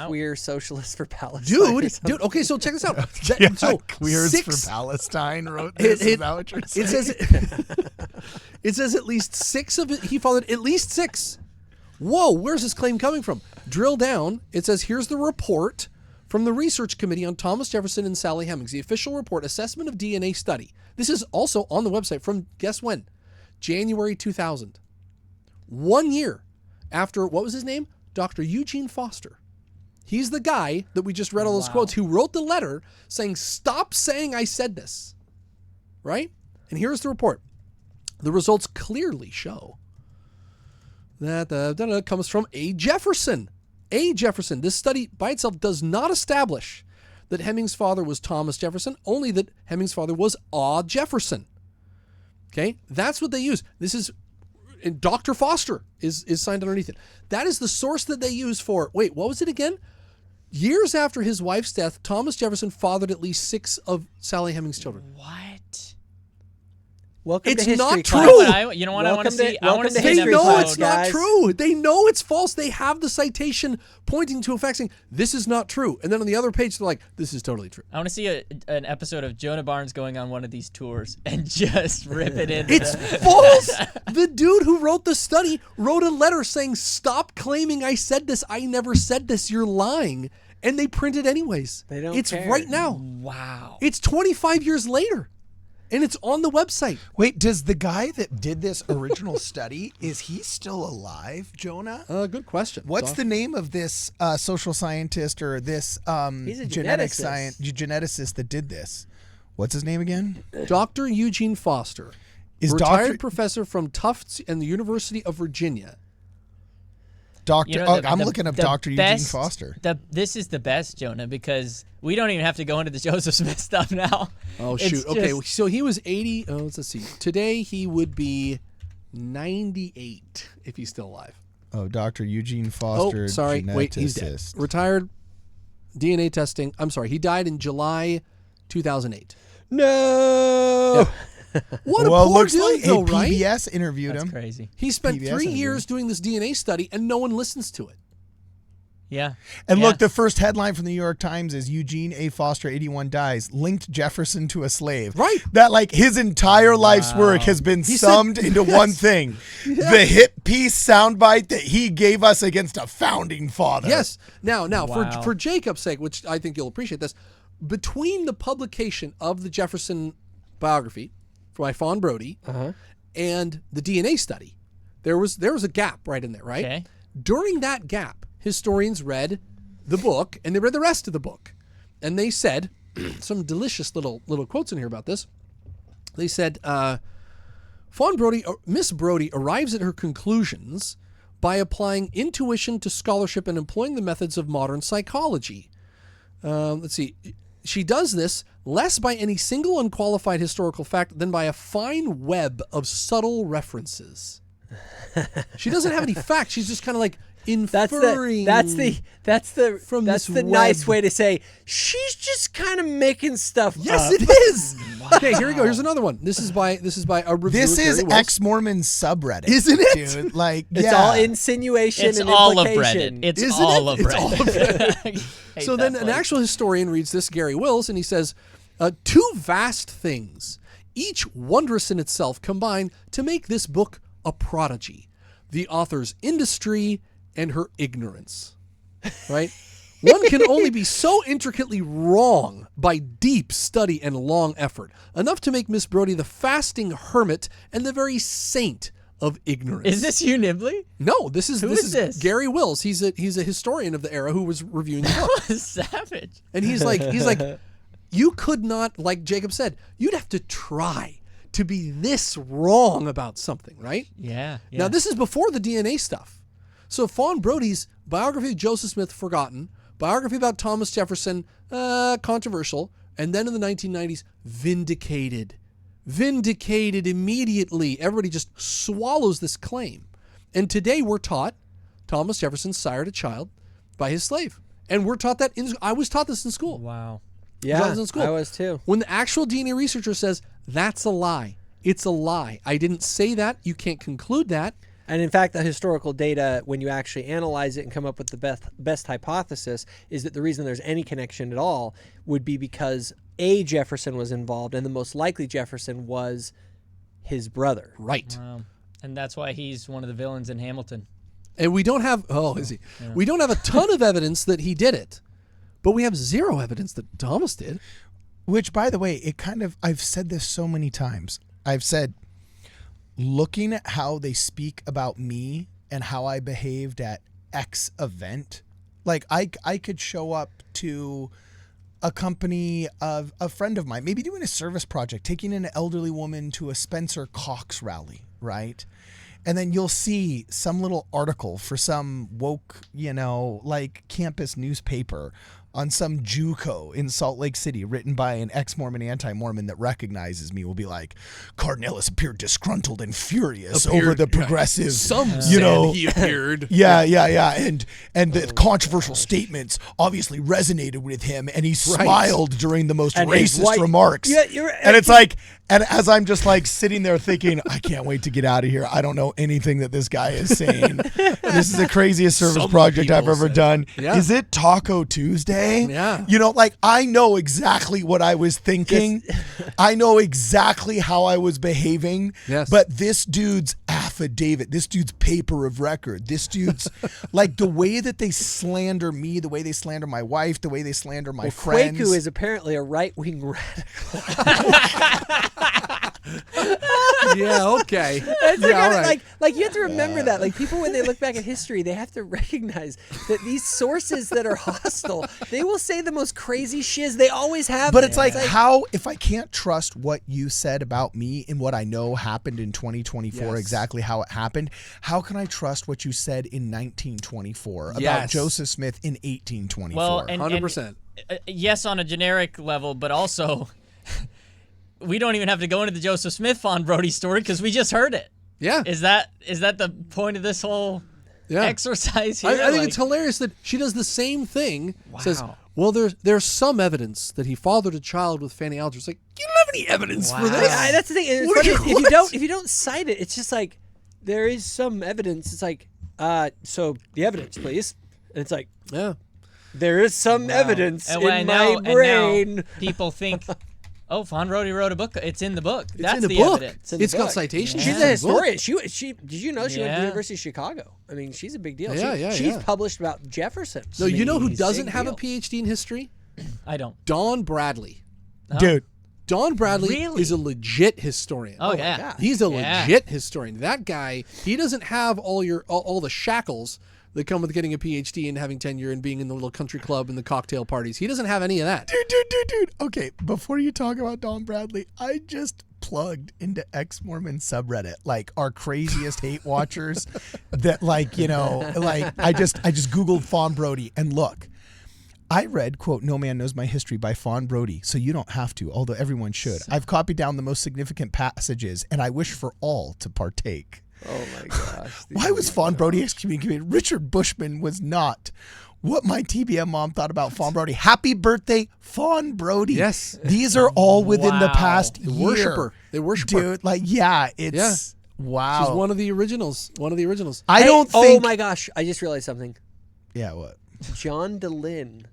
queer socialists for Palestine. Dude. Okay, so check this out. Queers for Palestine wrote this. Is that what you're saying? It says at least 6 of it. He followed at least 6. Whoa, where's this claim coming from? Drill down. It says here's the report from the Research Committee on Thomas Jefferson and Sally Hemings, the official report, Assessment of DNA Study. This is also on the website from, guess when? January 2000. 1 year after, what was his name? Dr. Eugene Foster. He's the guy that we just read all those quotes who wrote the letter saying, stop saying I said this. Right? And here's the report. The results clearly show that comes from A. Jefferson. A. Jefferson. This study by itself does not establish that Hemings' father was Thomas Jefferson, only that Hemings' father was A. Jefferson. Okay? That's what they use. This is... And Dr. Foster is signed underneath it. That is the source that they use for... Wait, what was it again? Years after his wife's death, Thomas Jefferson fathered at least 6 of Sally Hemings' children. What? Welcome It's to history not class. true. You know what I want to see? I welcome want to to see an They history know episode. it's not guys. true. They know it's false. They have the citation pointing to a fact saying, this is not true. And then on the other page, they're like, this is totally true. I want to see an episode of Jonah Barnes going on one of these tours and just rip it into It's false. The dude who wrote the study wrote a letter saying, stop claiming I said this. I never said this. You're lying. And they print it anyways. They don't It's care. right now. Wow. It's 25 years later. And it's on the website. Wait, does the guy that did this original study, is he still alive, Jonah? Good question. What's the name of this social scientist or this He's a geneticist that did this? What's his name again? Dr. Eugene Foster, Is retired professor from Tufts and the University of Virginia. I'm looking up Dr. Eugene best- Foster. This is the best, Jonah, because we don't even have to go into the Joseph Smith stuff now. Oh, It's shoot. Okay, just- so he was 80. Oh, let's see. Today he would be 98 if he's still alive. Oh, Dr. Eugene Foster. Oh, sorry. Wait, he's dead. geneticist. Retired DNA testing. I'm sorry. He died in July 2008. No. What a Well, poor looks dude, like though, right? PBS interviewed That's him. crazy. He spent PBS 3 interview. years doing this DNA study, and no one listens to it. Yeah. And Yeah. look, the first headline from the New York Times is Eugene A. Foster, 81, dies, linked Jefferson to a slave. Right. That, like, his entire life's work has been He summed said- into one thing. The hit piece soundbite that he gave us against a founding father. Yes. Now, Wow. for Jacob's sake, which I think you'll appreciate this, between the publication of the Jefferson biography by Fawn Brody and the DNA study, there was a gap right in there, right? Okay. During that gap, historians read the book and they read the rest of the book, and they said some delicious little quotes in here about this. They said, Miss Brodie arrives at her conclusions by applying intuition to scholarship and employing the methods of modern psychology. Let's see. She does this less by any single unqualified historical fact than by a fine web of subtle references. She doesn't have any facts. She's just kind of like inferring. That's the this nice web. way to say she's just kind of making stuff Yes, up. it is. Okay, here we go. Here's another one. This is by a reviewer. This is Gary Wills. Ex-Mormon subreddit. Isn't it? Dude, like, It's yeah. all insinuation It's and all of implication. Reddit. It's Isn't all it? of It's all of Reddit. Hate So that then an place. actual historian reads this, Gary Wills, and he says, 2 vast things, each wondrous in itself, combine to make this book a prodigy. The author's industry and her ignorance. Right? One can only be so intricately wrong by deep study and long effort, enough to make Miss Brodie the fasting hermit and the very saint of ignorance. Is this you, Nibley? No, this is Who is this? Gary Wills. He's a historian of the era who was reviewing the book. Savage. And he's like, you could not, like Jacob said, you'd have to try to be this wrong about something, right? Yeah. Now, this is before the DNA stuff. So Fawn Brody's biography of Joseph Smith, forgotten. Biography about Thomas Jefferson, controversial. And then in the 1990s, vindicated. vindicated immediately. Everybody just swallows this claim. And today we're taught Thomas Jefferson sired a child by his slave. And we're taught that I was taught this in school. Wow. Yeah, I was in school. I was too. When the actual DNA researcher says, that's a lie. It's a lie. I didn't say that. You can't conclude that. And in fact, the historical data, when you actually analyze it and come up with the best hypothesis, is that the reason there's any connection at all would be because A, Jefferson was involved, and the most likely Jefferson was his brother. Right. Wow. And that's why he's one of the villains in Hamilton. And we don't have, is he? Yeah. We don't have a ton of evidence that he did it, but we have zero evidence that Thomas did. Which, by the way, I've said this so many times. I've said, looking at how they speak about me and how I behaved at X event, like I could show up to a company of a friend of mine, maybe doing a service project, taking an elderly woman to a Spencer Cox rally, right? And then you'll see some little article for some woke, like campus newspaper on some JUCO in Salt Lake City, written by an ex-Mormon, anti-Mormon that recognizes me, will be like, Cardinellis appeared disgruntled and furious over the progressive. Some said he appeared. Yeah. And the controversial statements obviously resonated with him, and he smiled during the most racist remarks. Yeah, and it's like, and as I'm just like sitting there thinking, I can't wait to get out of here. I don't know anything that this guy is saying. This is the craziest service project I've ever done. Yeah. Is it Taco Tuesday? Yeah. I know exactly what I was thinking. I know exactly how I was behaving. Yes. But this dude's affidavit, this dude's paper of record, this dude's like the way that they slander me, the way they slander my wife, the way they slander my friends. Kwaku is apparently a right-wing radical. Yeah, okay. Like you have to remember that. Like people, when they look back at history, they have to recognize that these sources that are hostile, they will say the most crazy shiz. They always have. But it's like how, if I can't trust what you said about me and what I know happened in 2024, exactly how it happened, how can I trust what you said in 1924 about Joseph Smith in 1824? Well, 100%. Yes, on a generic level, but also we don't even have to go into the Joseph Smith Fawn Brody story because we just heard it. Yeah. Is that the point of this whole exercise here? I think it's hilarious that she does the same thing. Wow. Says, well, there's some evidence that he fathered a child with Fanny Alger. It's like, you don't have any evidence for this. That's the thing. It's funny, if you don't cite it, it's just like there is some evidence. It's like, so the evidence, please. And it's like, there is some evidence in my brain. And now people think, oh, Fawn Brody wrote a book. It's in the book. That's in the book. evidence. It's got citations. She's a historian. She did you know she went to the University of Chicago? I mean, she's a big deal. She's published about Jefferson. No, you know who doesn't have a PhD in history? I don't. Don Bradley. Dude. Don Bradley is a legit historian. Oh yeah. He's a legit historian. That guy, he doesn't have all the shackles that come with getting a PhD and having tenure and being in the little country club and the cocktail parties. He doesn't have any of that. Dude. Okay, before you talk about Don Bradley, I just plugged into ex-Mormon subreddit, like our craziest hate watchers that I just Googled Fawn Brody, and look, I read, quote, "No man knows my history" by Fawn Brody, so you don't have to, although everyone should. I've copied down the most significant passages, and I wish for all to partake. Oh my gosh. Why was Fawn Brody excommunicated? Richard Bushman was not. What my TBM mom thought about Fawn Brody. Happy birthday, Fawn Brody. Yes. These are all within the past year. They worship her. Dude, wow. She's one of the originals. I don't think. Oh my gosh. I just realized something. Yeah, what? John DeLynn.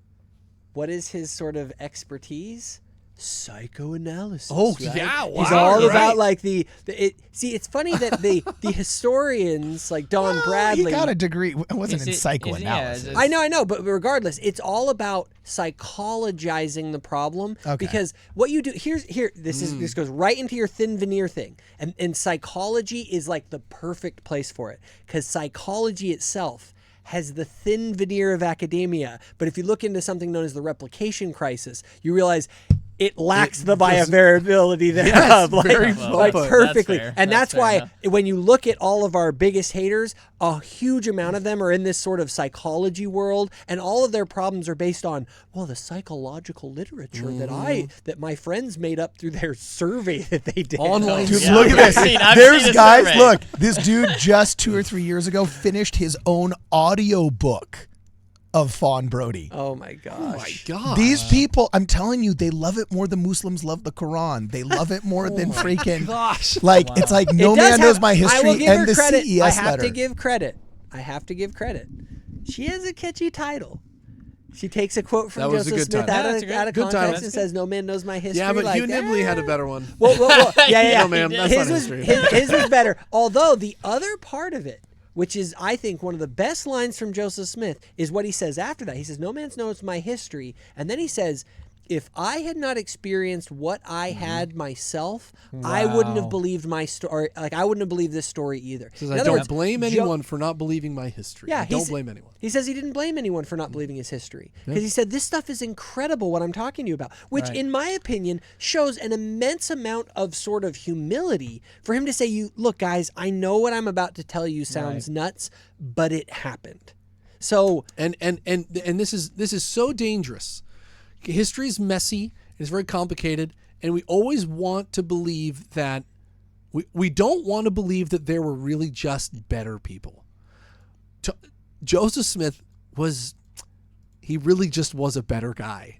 What is his sort of expertise? Psychoanalysis. Oh, right? yeah, wow. He's all about like see, it's funny that the historians like Don Bradley. He got a degree. It wasn't in psychoanalysis. I know, but regardless, it's all about psychologizing the problem. Okay. Because what you do this goes right into your thin veneer thing, and psychology is like the perfect place for it, because psychology itself has the thin veneer of academia. But if you look into something known as the replication crisis, you realize it lacks the biovariability thereof. Yes, like, very like well put. perfectly. That's fair. And That's that's why fair enough. when you look at all of our biggest haters, a huge amount of them are in this sort of psychology world, and all of their problems are based on, well, the psychological literature that my friends made up through their survey that they did. Online Dude, Yeah, look at I've this. seen- I've There's seen a guys. survey. Look, this dude just 2 or 3 years ago finished his own audio book of Fawn Brody. Oh my gosh. God. These people, I'm telling you, they love it more than Muslims love the Quran. They love it more than freaking. Gosh. Like it's like no It does man knows have- my I will history give and her the credit. CES I have letter. to give credit. I have to give credit. She has a catchy title. She takes a quote from That was a Joseph good Smith title. out Yeah, of, that's a out of good title. context and says, "No man knows my history." Yeah, but like, Hugh Nibley had a better one. Well, yeah. No, ma'am, that's his not was, history. his was better. Although the other part of it, which is, I think, one of the best lines from Joseph Smith, is what he says after that. He says, "No man knows my history," and then he says, "If I had not experienced what I had myself, I wouldn't have believed my story. Like I wouldn't have believed this story either." Says, In I other don't words, blame Jo- anyone for not believing my history. Yeah, I don't blame anyone. He says he didn't blame anyone for not believing his history because he said this stuff is incredible what I'm talking to you about, which in my opinion shows an immense amount of sort of humility for him to say, "You look, guys, I know what I'm about to tell you sounds nuts, but it happened." So And this is so dangerous. History is messy. It's very complicated, and we always want to believe that we don't want to believe that there were really just better people. Joseph Smith he really just was a better guy.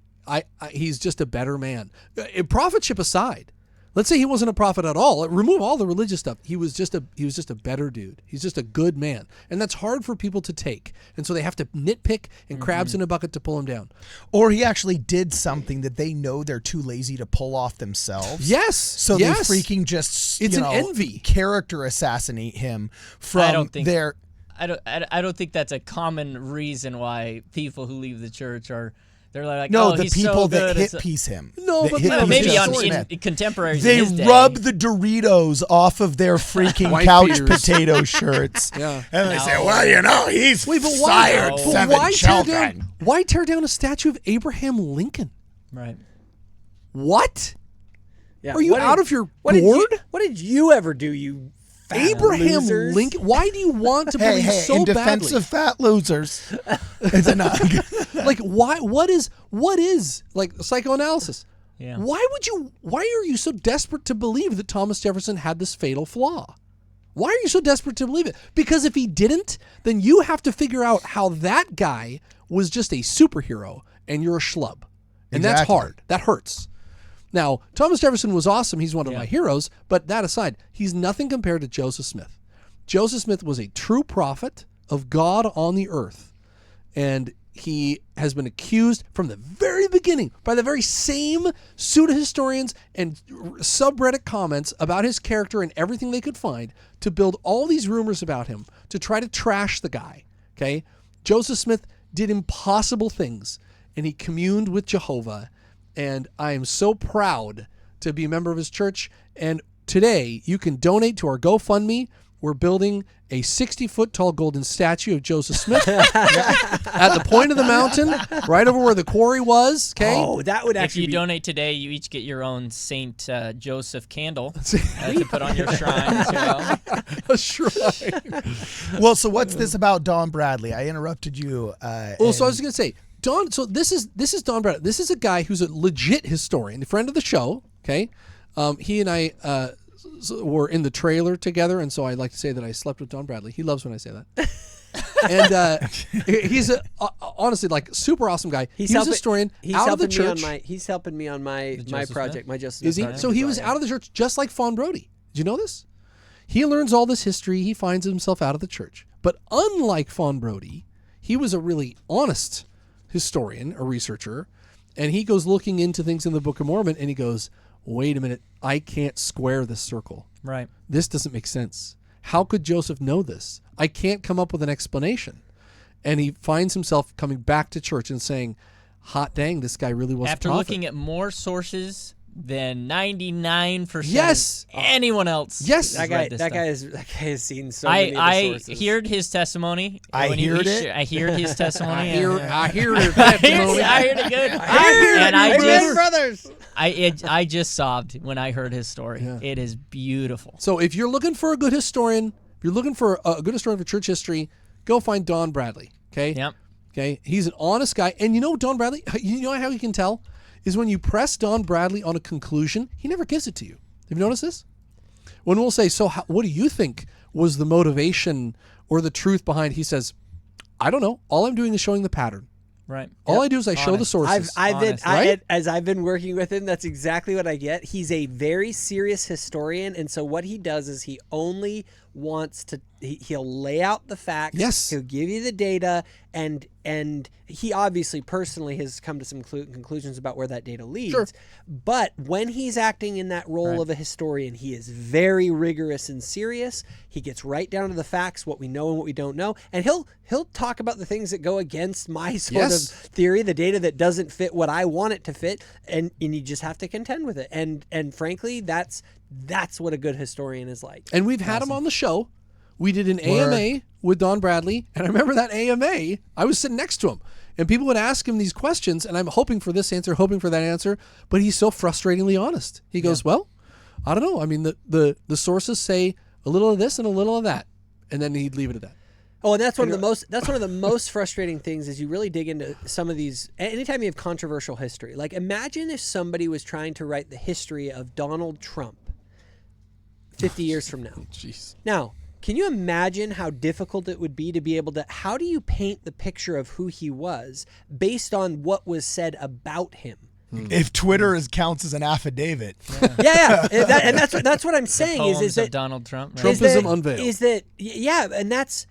He's just a better man. Prophetship aside, let's say he wasn't a prophet at all. Remove all the religious stuff. He was just a better dude. He's just a good man, and that's hard for people to take. And so they have to nitpick and crabs in a bucket to pull him down. Or he actually did something that they know they're too lazy to pull off themselves. Yes. So yes. they freaking just It's you an know, envy. character assassinate him from I don't think- their. I don't think that's a common reason why people who leave the church they're like, No, oh, the he's people so that good. hit It's- piece him. No, that but hit no, piece maybe Joseph on Smith. in contemporaries. They in his day. rub the Doritos off of their freaking White couch beers. potato shirts. Yeah. And they No. say, well, you know, he's Wait, but why? sired No. But 7 why tear children. down? Why tear down a statue of Abraham Lincoln? Right. What? yeah, Are you what out did- of your what did you- gourd? What did you ever do, you fat Abraham losers? Lincoln. Why do you want to believe Hey, so in defense badly? of fat losers. It's enough. Like why? What is like psychoanalysis? Yeah. Why are you so desperate to believe that Thomas Jefferson had this fatal flaw? Why are you so desperate to believe it? Because if he didn't, then you have to figure out how that guy was just a superhero and you're a schlub. And that's Exactly. hard. That hurts. Now, Thomas Jefferson was awesome. He's one of my heroes. But that aside, he's nothing compared to Joseph Smith. Joseph Smith was a true prophet of God on the earth. And he has been accused from the very beginning by the very same pseudo-historians and subreddit comments about his character and everything they could find to build all these rumors about him to try to trash the guy. Okay? Joseph Smith did impossible things, and he communed with Jehovah. And I am so proud to be a member of his church. And today, you can donate to our GoFundMe. We're building a 60-foot tall golden statue of Joseph Smith at the point of the mountain, right over where the quarry was. Okay. Oh, that would If actually you be donate today, you each get your own Saint Joseph candle to put on your shrine as well. A shrine. Well, so what's this about Don Bradley? I interrupted you. Well, so I was going to say, Don. So this is Don Bradley. This is a guy who's a legit historian, a friend of the show. Okay. He and I were in the trailer together, and so I like to say that I slept with Don Bradley. He loves when I say that. And he's honestly like super awesome guy. He's a historian out of the church. He's helping me on my Joseph project, Smith? my Joseph Is he? Smith So he was project. out of the church just like Fawn Brody. Did you know this? He learns all this history. He finds himself out of the church. But unlike Fawn Brody, he was a really honest historian, a researcher, and he goes looking into things in the Book of Mormon, and he goes, wait a minute, I can't square this circle. Right. This doesn't make sense. How could Joseph know this? I can't come up with an explanation. And he finds himself coming back to church and saying, hot dang, this guy really was After a prophet. looking at more sources than 99% Yes. anyone else. Yes. has That read this guy stuff. has seen so many of the I sources. heard his testimony. I when he heard it. I heard his testimony. I hear the testimony. I heard it good. heard and it, I brother. just, brothers. I just sobbed when I heard his story. Yeah. It is beautiful. So if you're looking for a good historian, if you're looking for a good historian for church history, go find Don Bradley. Okay. Yep. Okay. He's an honest guy, and you know Don Bradley. You know how you can tell is when you press Don Bradley on a conclusion, he never gives it to you. Have you noticed this? When we'll say, "So, what do you think was the motivation or the truth behind?" He says, "I don't know. All I'm doing is showing the pattern. Right. All I do is I show the Honest. sources." As I've been working with him, that's exactly what I get. He's a very serious historian, and so what he does is he only wants to. He'll lay out the facts. Yes. He'll give you the data, and he obviously personally has come to some conclusions about where that data leads. Sure. But when he's acting in that role of a historian, he is very rigorous and serious. He gets right down to the facts, what we know and what we don't know, and he'll talk about the things that go against my sort of theory, the data that doesn't fit what I want it to fit, and you just have to contend with it. And frankly, that's what a good historian is like. And we've had him on the show. We did an AMA with Don Bradley, and I remember that AMA, I was sitting next to him, and people would ask him these questions, and I'm hoping for this answer, hoping for that answer, but he's so frustratingly honest. He goes, well, I don't know. I mean, the sources say a little of this and a little of that, and then he'd leave it at that. Oh, and that's one of the most frustrating things is you really dig into some of these. Anytime you have controversial history, like imagine if somebody was trying to write the history of Donald Trump 50 years from now. Jeez. Now, can you imagine how difficult it would be to be able to, how do you paint the picture of who he was based on what was said about him? If Twitter counts as an affidavit. Yeah. And that's what I'm saying Poems is that of Donald Trump. Right? Trumpism unveiled. Is that, yeah, and that's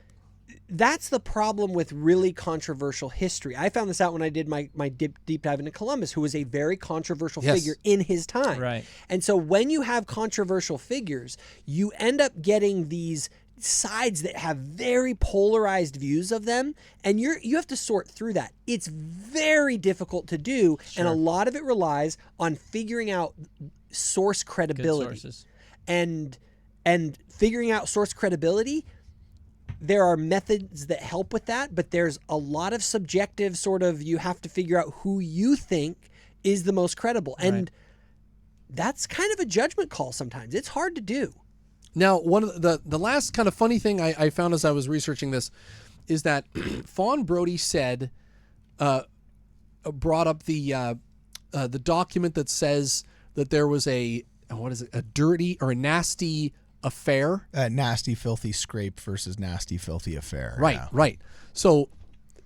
the problem with really controversial history. I found this out when I did my deep dive into Columbus, who was a very controversial figure in his time. Right. And so when you have controversial figures, you end up getting these sides that have very polarized views of them, and you have to sort through that. It's very difficult to do, and a lot of it relies on figuring out source credibility. Good sources. And figuring out source credibility, there are methods that help with that, but there's a lot of subjective sort of, you have to figure out who you think is the most credible. And that's kind of a judgment call sometimes. It's hard to do. Now, one of the last kind of funny thing I found as I was researching this is that Fawn Brody said, brought up the document that says that there was a dirty or a nasty affair. Nasty, filthy scrape versus nasty, filthy affair. Right, yeah. right. So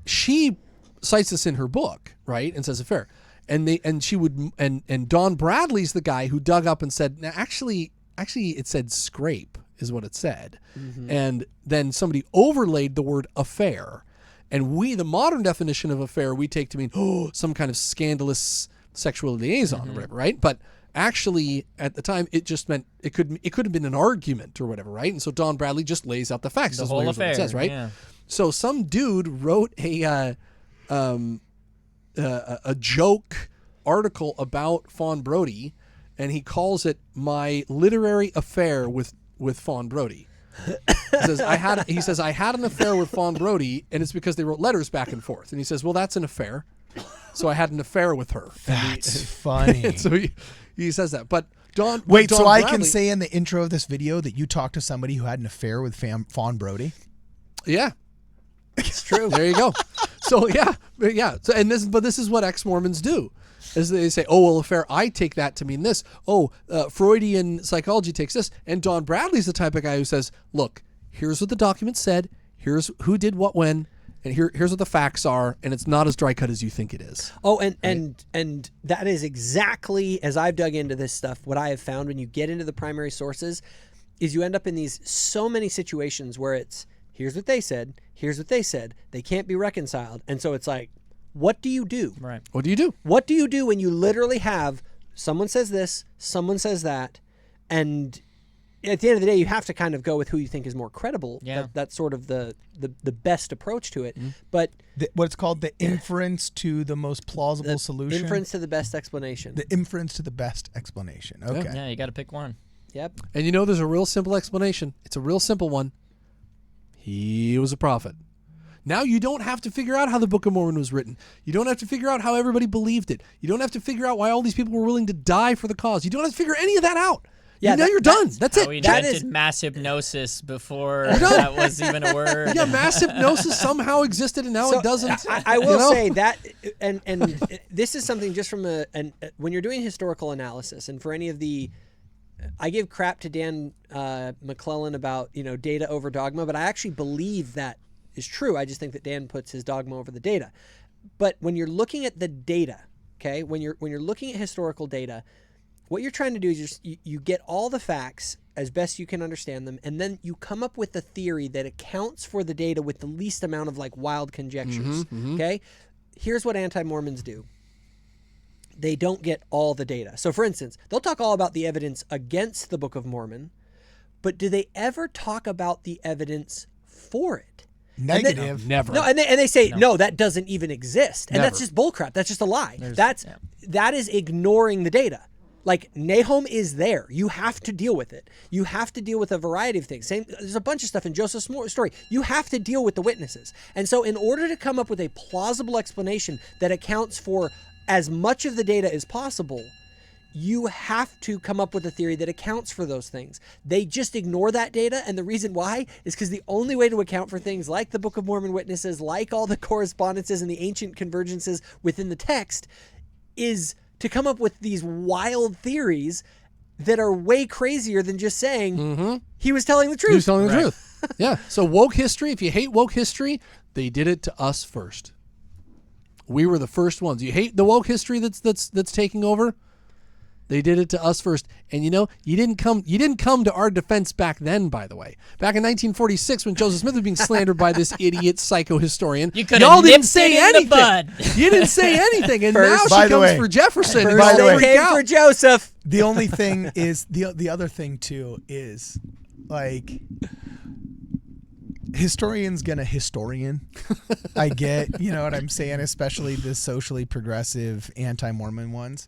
she cites this in her book, right, and says affair. And Don Bradley's the guy who dug up and said, now, actually it said scrape is what it said. Mm-hmm. And then somebody overlaid the word affair. And the modern definition of affair, we take to mean, some kind of scandalous sexual liaison or whatever, right? But actually, at the time, it just meant it could have been an argument or whatever, right? And so Don Bradley just lays out the facts. The whole affair, what it says, right? Yeah. So some dude wrote a joke article about Fawn Brody, and he calls it "My Literary Affair with Fawn Brody." He says I had an affair with Fawn Brody, and it's because they wrote letters back and forth. And he says, well, that's an affair. So I had an affair with her. That's funny. So he says that. But Don. Wait, Don so Bradley, I can say in the intro of this video that you talked to somebody who had an affair with Fawn Brody? Yeah. It's true. There you go. So yeah. So this is what ex-Mormons do, is they say, oh, well, affair, I take that to mean this. Oh, Freudian psychology takes this. And Don Bradley's the type of guy who says, look, here's what the document said. Here's who did what when. And here's what the facts are, and it's not as dry cut as you think it is. Oh, and that is exactly, as I've dug into this stuff, what I have found when you get into the primary sources is you end up in these so many situations where it's, here's what they said, they can't be reconciled. And so it's like, what do you do? Right. What do you do? What do you do when you literally have someone says this, someone says that, and at the end of the day, you have to kind of go with who you think is more credible. Yeah. That's sort of the best approach to it. But What's called the inference to the most plausible solution. inference to the best explanation. The inference to the best explanation. Okay. Yeah, you got to pick one. Yep. And you know, there's a real simple explanation. It's a real simple one. He was a prophet. Now you don't have to figure out how the Book of Mormon was written. You don't have to figure out how everybody believed it. You don't have to figure out why all these people were willing to die for the cause. You don't have to figure any of that out. Yeah, now you're done. That's How it. we That invented is- mass hypnosis before that was even a word. Yeah, mass hypnosis somehow existed and now So, it doesn't. I will you know? say that, and this is something just from when you're doing historical analysis, and for any of the, I give crap to Dan McClellan about data over dogma, but I actually believe that is true. I just think that Dan puts his dogma over the data. But when you're looking at the data, okay, when you're looking at historical data, what you're trying to do is just you get all the facts as best you can understand them, and then you come up with a theory that accounts for the data with the least amount of wild conjectures. Okay, here's what anti-Mormons do. They don't get all the data. So, for instance, they'll talk all about the evidence against the Book of Mormon, but do they ever talk about the evidence for it? Negative. Never. No, and they say no, that doesn't even exist, and Never. that's just bullcrap. That's just a lie. That is ignoring the data. Nahum is there. You have to deal with it. You have to deal with a variety of things. There's a bunch of stuff in Joseph's story. You have to deal with the witnesses. And so in order to come up with a plausible explanation that accounts for as much of the data as possible, you have to come up with a theory that accounts for those things. They just ignore that data, and the reason why is because the only way to account for things like the Book of Mormon witnesses, like all the correspondences and the ancient convergences within the text, is to come up with these wild theories that are way crazier than just saying he was telling the truth. He was telling the truth. Yeah. So woke history, if you hate woke history, they did it to us first. We were the first ones. You hate the woke history that's taking over? They did it to us first. And you didn't come to our defense back then, by the way. Back in 1946 when Joseph Smith was being slandered by this idiot psychohistorian, y'all didn't say anything. You didn't say anything. And now she comes for Jefferson. And by the way, Came for Joseph. The only thing is the other thing too is historian's gonna historian. I get, you know what I'm saying, especially the socially progressive anti-Mormon ones.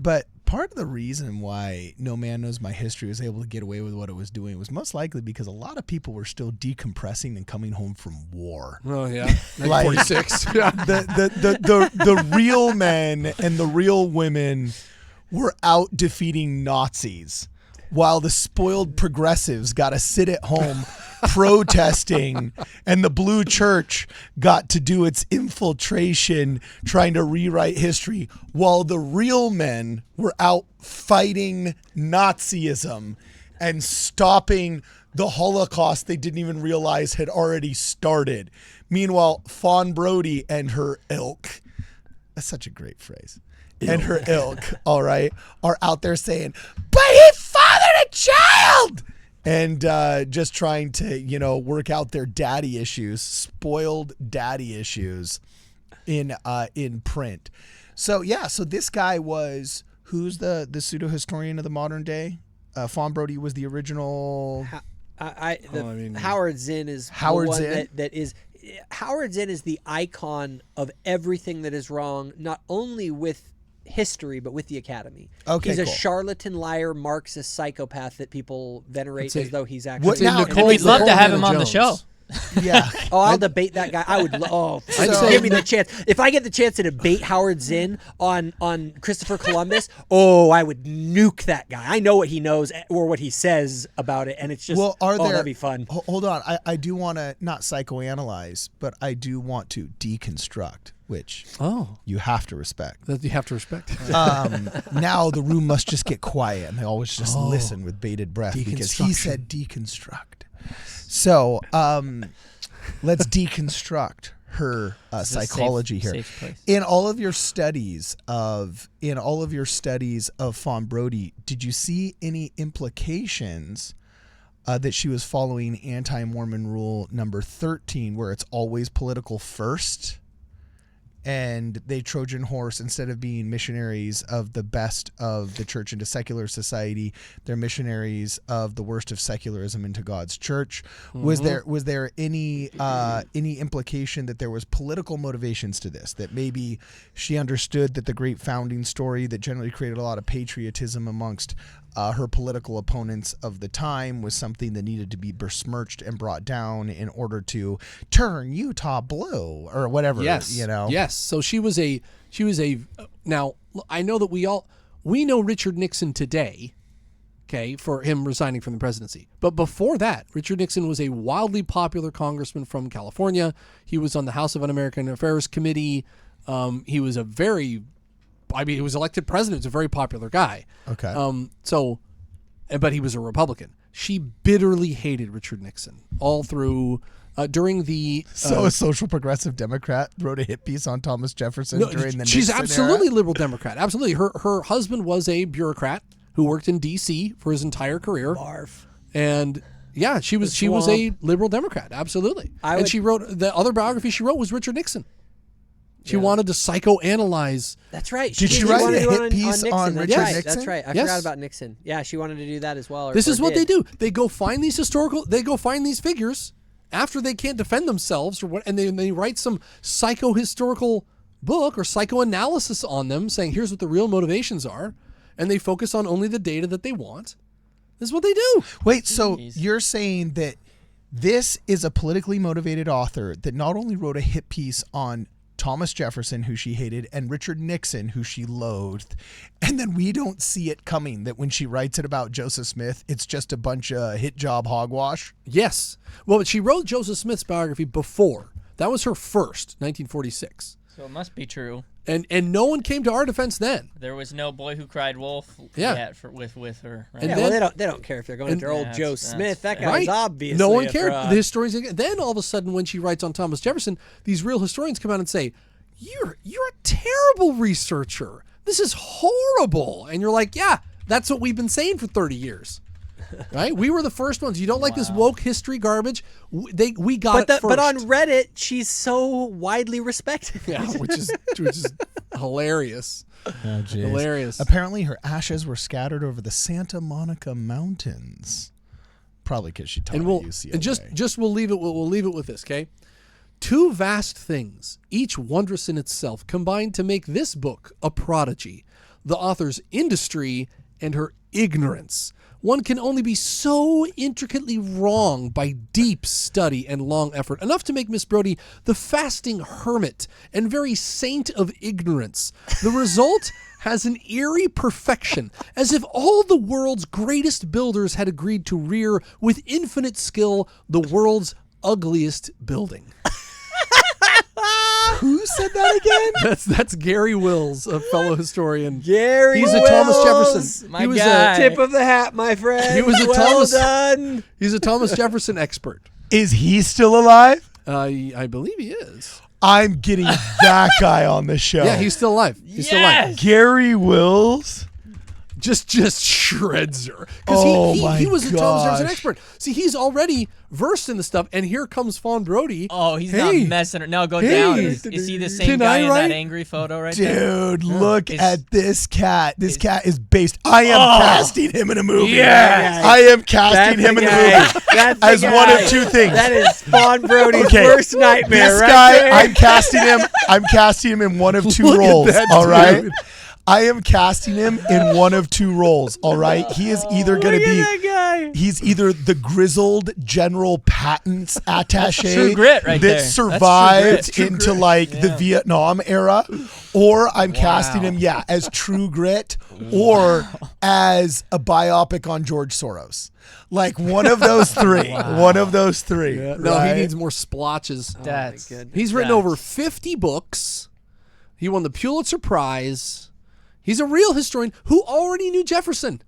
But part of the reason why No Man Knows My History was able to get away with what it was doing was most likely because a lot of people were still decompressing and coming home from war. Oh yeah, 1946. The real men and the real women were out defeating Nazis, while the spoiled progressives got to sit at home protesting, and the Blue Church got to do its infiltration trying to rewrite history, while the real men were out fighting Nazism and stopping the Holocaust they didn't even realize had already started. Meanwhile, Fawn Brody and her ilk, that's such a great phrase, and her ilk, all right, are out there saying, but he fathered a child! And just trying to, work out their daddy issues, spoiled daddy issues in print. So, so this guy was, who's the pseudo-historian of the modern day? Fawn Brody was the original. Howard Zinn is Howard the one Zinn? that is. Howard Zinn is the icon of everything that is wrong, not only with history, but with the academy. Okay, he's a cool. charlatan, liar, Marxist psychopath that people venerate as though he's actually. What now? And we'd love to have him on the show. Yeah. Oh, I'll debate that guy. I would. Give me the chance. If I get the chance to debate Howard Zinn on Christopher Columbus, I would nuke that guy. I know what he knows or what he says about it, and it's just. That'd be fun. Hold on, I do want to not psychoanalyze, but I do want to deconstruct, which you have to respect. That you have to respect. Now the room must just get quiet, and they always just listen with bated breath because he said deconstruct. So let's deconstruct her psychology here. Safe place. In all of your studies of Fawn Brody, did you see any implications that she was following anti-Mormon rule number 13, where it's always political first? and they Trojan horse, instead of being missionaries of the best of the church into secular society, they're missionaries of the worst of secularism into God's church. Was there any implication that there was political motivations to this, that maybe she understood that the great founding story that generally created a lot of patriotism amongst her political opponents of the time was something that needed to be besmirched and brought down in order to turn Utah blue or whatever? Yes. Yes. So she was a now I know that we know Richard Nixon today, okay, for him resigning from the presidency. But before that, Richard Nixon was a wildly popular congressman from California. He was on the House of Un-American Affairs Committee. He was he was elected president. He's a very popular guy. Okay. But he was a Republican. She bitterly hated Richard Nixon all through during the. So a social progressive Democrat wrote a hit piece on Thomas Jefferson during the She's Nixon absolutely era? liberal Democrat. Absolutely. Her husband was a bureaucrat who worked in D.C. for his entire career. Barf. And yeah, she was a liberal Democrat. Absolutely. She wrote the other biography she wrote was Richard Nixon. She wanted to psychoanalyze. That's right. Did she write a hit piece on Richard Nixon? That's right. I forgot about Nixon. Yeah, she wanted to do that as well. This is what they do. They go find these figures after they can't defend themselves, and they write some psychohistorical book or psychoanalysis on them, saying here's what the real motivations are, and they focus on only the data that they want. This is what they do. Wait, so you're saying that this is a politically motivated author that not only wrote a hit piece on Thomas Jefferson, who she hated, and Richard Nixon, who she loathed, and then we don't see it coming, that when she writes it about Joseph Smith, it's just a bunch of hit job hogwash? Yes. Well, but she wrote Joseph Smith's biography before. That was her first, 1946. So it must be true. And no one came to our defense then. There was no Boy Who Cried Wolf yet with her. Right? And well, they don't care if they're going after old Joe Smith. That guy's obviously no one a cared. fraud. The historians. Then all of a sudden, when she writes on Thomas Jefferson, these real historians come out and say, "You're a terrible researcher. This is horrible." And you're like, "Yeah, that's what we've been saying for 30 years." Right? We were the first ones. You don't like this woke history garbage? We got it first. But on Reddit, she's so widely respected. Yeah, which is hilarious. Oh, hilarious. Apparently, her ashes were scattered over the Santa Monica Mountains. Probably because she taught at UCLA. And just we'll leave it with this, okay? Two vast things, each wondrous in itself, combined to make this book a prodigy: the author's industry and her ignorance. One can only be so intricately wrong by deep study and long effort, enough to make Miss Brodie the fasting hermit and very saint of ignorance. The result has an eerie perfection, as if all the world's greatest builders had agreed to rear with infinite skill the world's ugliest building. Who said that again? That's Gary Wills, a fellow historian. Gary He's Wills, a Thomas Jefferson. My guy. Tip of the hat, my friend. He was a done. He's a Thomas Jefferson expert. Is he still alive? I believe he is. I'm getting that guy on the show. Yeah, he's still alive. He's still alive. Gary Wills. Just shreds her. Oh Because he was a Thomas Jefferson gosh. expert. See, he's already versed in the stuff, and here comes Fawn Brody. Oh, he's not messing her. No, go down. Is he the same Can guy I in write? that angry photo right there? Dude, look at this cat. This cat is based. I am Oh. casting him in a movie. Yes. I am casting him in a movie. That's As one of two things. That is Fawn Brody's Okay. worst nightmare. This right guy, there. I'm casting him in one of two Look at roles. that All right. dude. I am casting him in one of two roles. All right. He is either going to Look be. at that guy. He's either the grizzled general patents attaché True Grit right that there. That's survived True Grit. into like the Vietnam era, or I'm casting him, as True Grit, or as a biopic on George Soros. Like one of those three. One of those three. Yeah. No, right? he needs more splotches. That's good. He's written over 50 books. He won the Pulitzer Prize. He's a real historian who already knew Jefferson.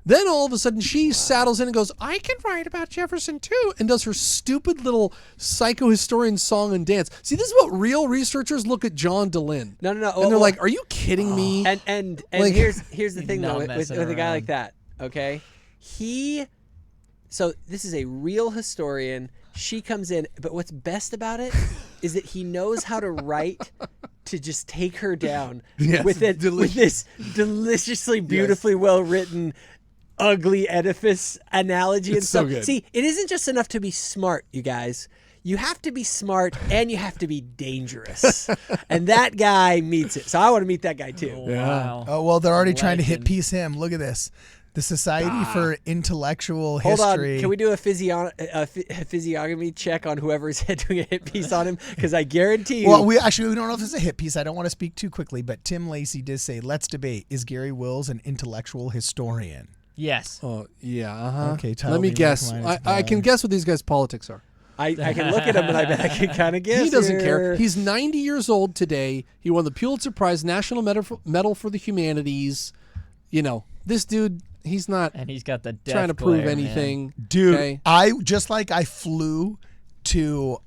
Then all of a sudden she saddles in and goes, I can write about Jefferson too, and does her stupid little psychohistorian song and dance. See, this is what real researchers look at John DeLynn. No. And they're like, are you kidding me? And Like- here's the thing Not though with messing a guy around. like that. Okay, so this is a real historian. She comes in, but what's best about it is that he knows how to write to just take her down Yes, with this deliciously, beautifully well written, ugly edifice analogy and It's so stuff. good. See, it isn't just enough to be smart, you guys. You have to be smart and you have to be dangerous. And that guy meets it. So I want to meet that guy too. Wow. Oh, well, they're already trying to hit Legend. piece him. Look at this. The Society for Intellectual Hold History. on. Can we do a physiognomy check on whoever's doing a hit piece on him? Because I guarantee you. Well, we don't know if it's a hit piece. I don't want to speak too quickly, but Tim Lacey did say, let's debate. Is Gary Wills an intellectual historian? Yes. Oh, yeah. Okay, Tyler, let me leave guess. your mind I can guess what these guys' politics are. I can look at him and I bet I can kind of guess. He doesn't here. care. He's 90 years old today. He won the Pulitzer Prize, National Medal for the Humanities. You know, this dude, he's not And he's got the death trying to prove glare, man. anything. Dude, okay? I flew to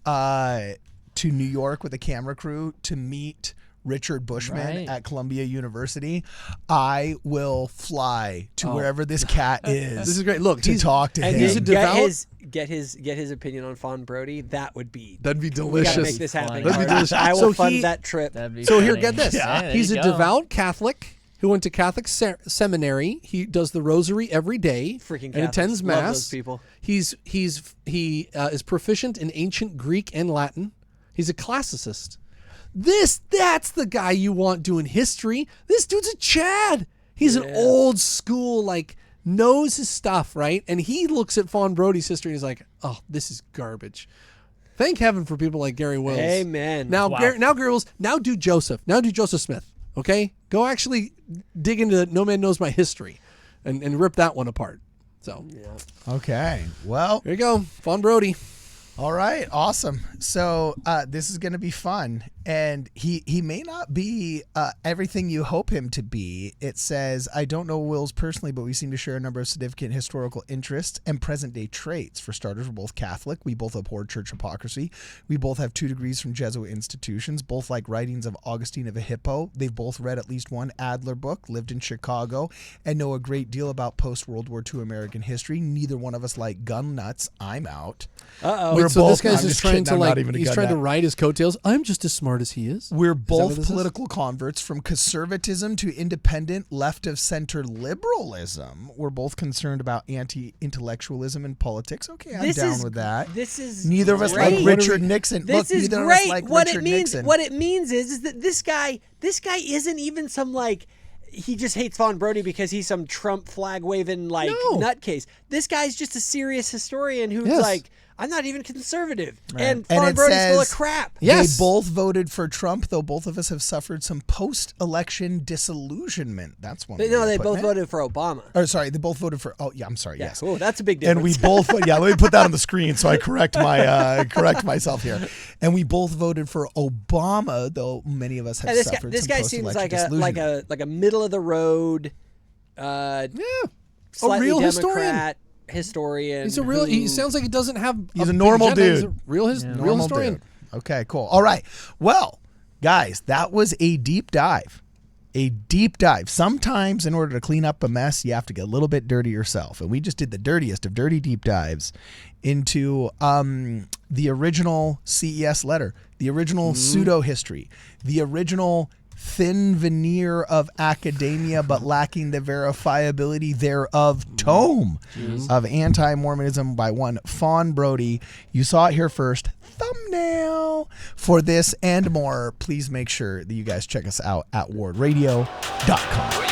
New York with a camera crew to meet Richard Bushman Right. at Columbia University. I will fly to wherever this cat is. This is great. Look, to talk to And him. he's a devout. get his opinion on Fawn Brody. That would be. That'd be We gotta delicious. make this happen. That'd be Carter. delicious. I will So fund he- that trip. That'd be So here, funny. get this. Yeah, there He's you a go. devout Catholic who went to Catholic seminary. He does the rosary every day Freaking and Catholics. attends Love mass. those people. He is proficient in ancient Greek and Latin. He's a classicist. That's the guy you want doing history. This dude's a Chad. He's an old school, like, knows his stuff, right? And he looks at Fawn Brody's history and he's like, oh, this is garbage. Thank heaven for people like Gary Wills. Amen. Now, Wow. Gary Wills, now do Joseph. Now do Joseph Smith, okay? Go actually dig into No Man Knows My History and rip that one apart. So, Okay. Well, there you go. Fawn Brody. all right. Awesome. So this is going to be fun. And he may not be everything you hope him to be. It says, I don't know Wills personally, but we seem to share a number of significant historical interests and present-day traits. For starters, we're both Catholic. We both abhor church hypocrisy. We both have 2 degrees from Jesuit institutions. Both like writings of Augustine of Hippo. They've both read at least one Adler book, lived in Chicago, and know a great deal about post-World War II American history. Neither one of us like gun nuts. I'm out. Uh-oh. We're Wait, so both- this guy's I'm just kidding, trying to I'm not like, even a he's gun trying to nut. ride his coattails. I'm just as smart as he is. We're what both this is? political converts from conservatism to independent left of center liberalism. We're both concerned about anti-intellectualism in politics. Okay, I'm This down is- with that. This is Neither of us great. like Richard Nixon. This Look, is neither of us great. like What Richard it means, Nixon. what it means is that this guy isn't even some like. He just hates Fawn Brody because he's some Trump flag waving like No. nutcase. This guy's just a serious historian who's Yes. like, I'm not even conservative, and And Fawn it Brody's full of says- crap. Yes. They both voted for Trump, though both of us have suffered some post-election disillusionment. That's one. way No, of they putting both it. voted for Obama. Or sorry, they both voted for. Oh, yeah. I'm sorry. Yeah. Yes. Oh, that's a big And difference. we both, let me put that on the screen so I correct myself here. And we both voted for Obama, though many of us have Yeah, suffered this some guy seems post-election like disillusionment. a middle of the road, slightly real Democrat historian. He's a real. He sounds like he doesn't have. He's a big normal agenda. He's dude. a real Normal historian. dude. Okay, cool. All right. Well, guys, that was a deep dive. A deep dive. Sometimes, in order to clean up a mess, you have to get a little bit dirty yourself. And we just did the dirtiest of dirty deep dives into the original CES letter, the original pseudo-history, the original thin veneer of academia but lacking the verifiability thereof tome of Anti-Mormonism by one Fawn Brody. You saw it here first. Thumbnail. For this and more, please make sure that you guys check us out at wardradio.com.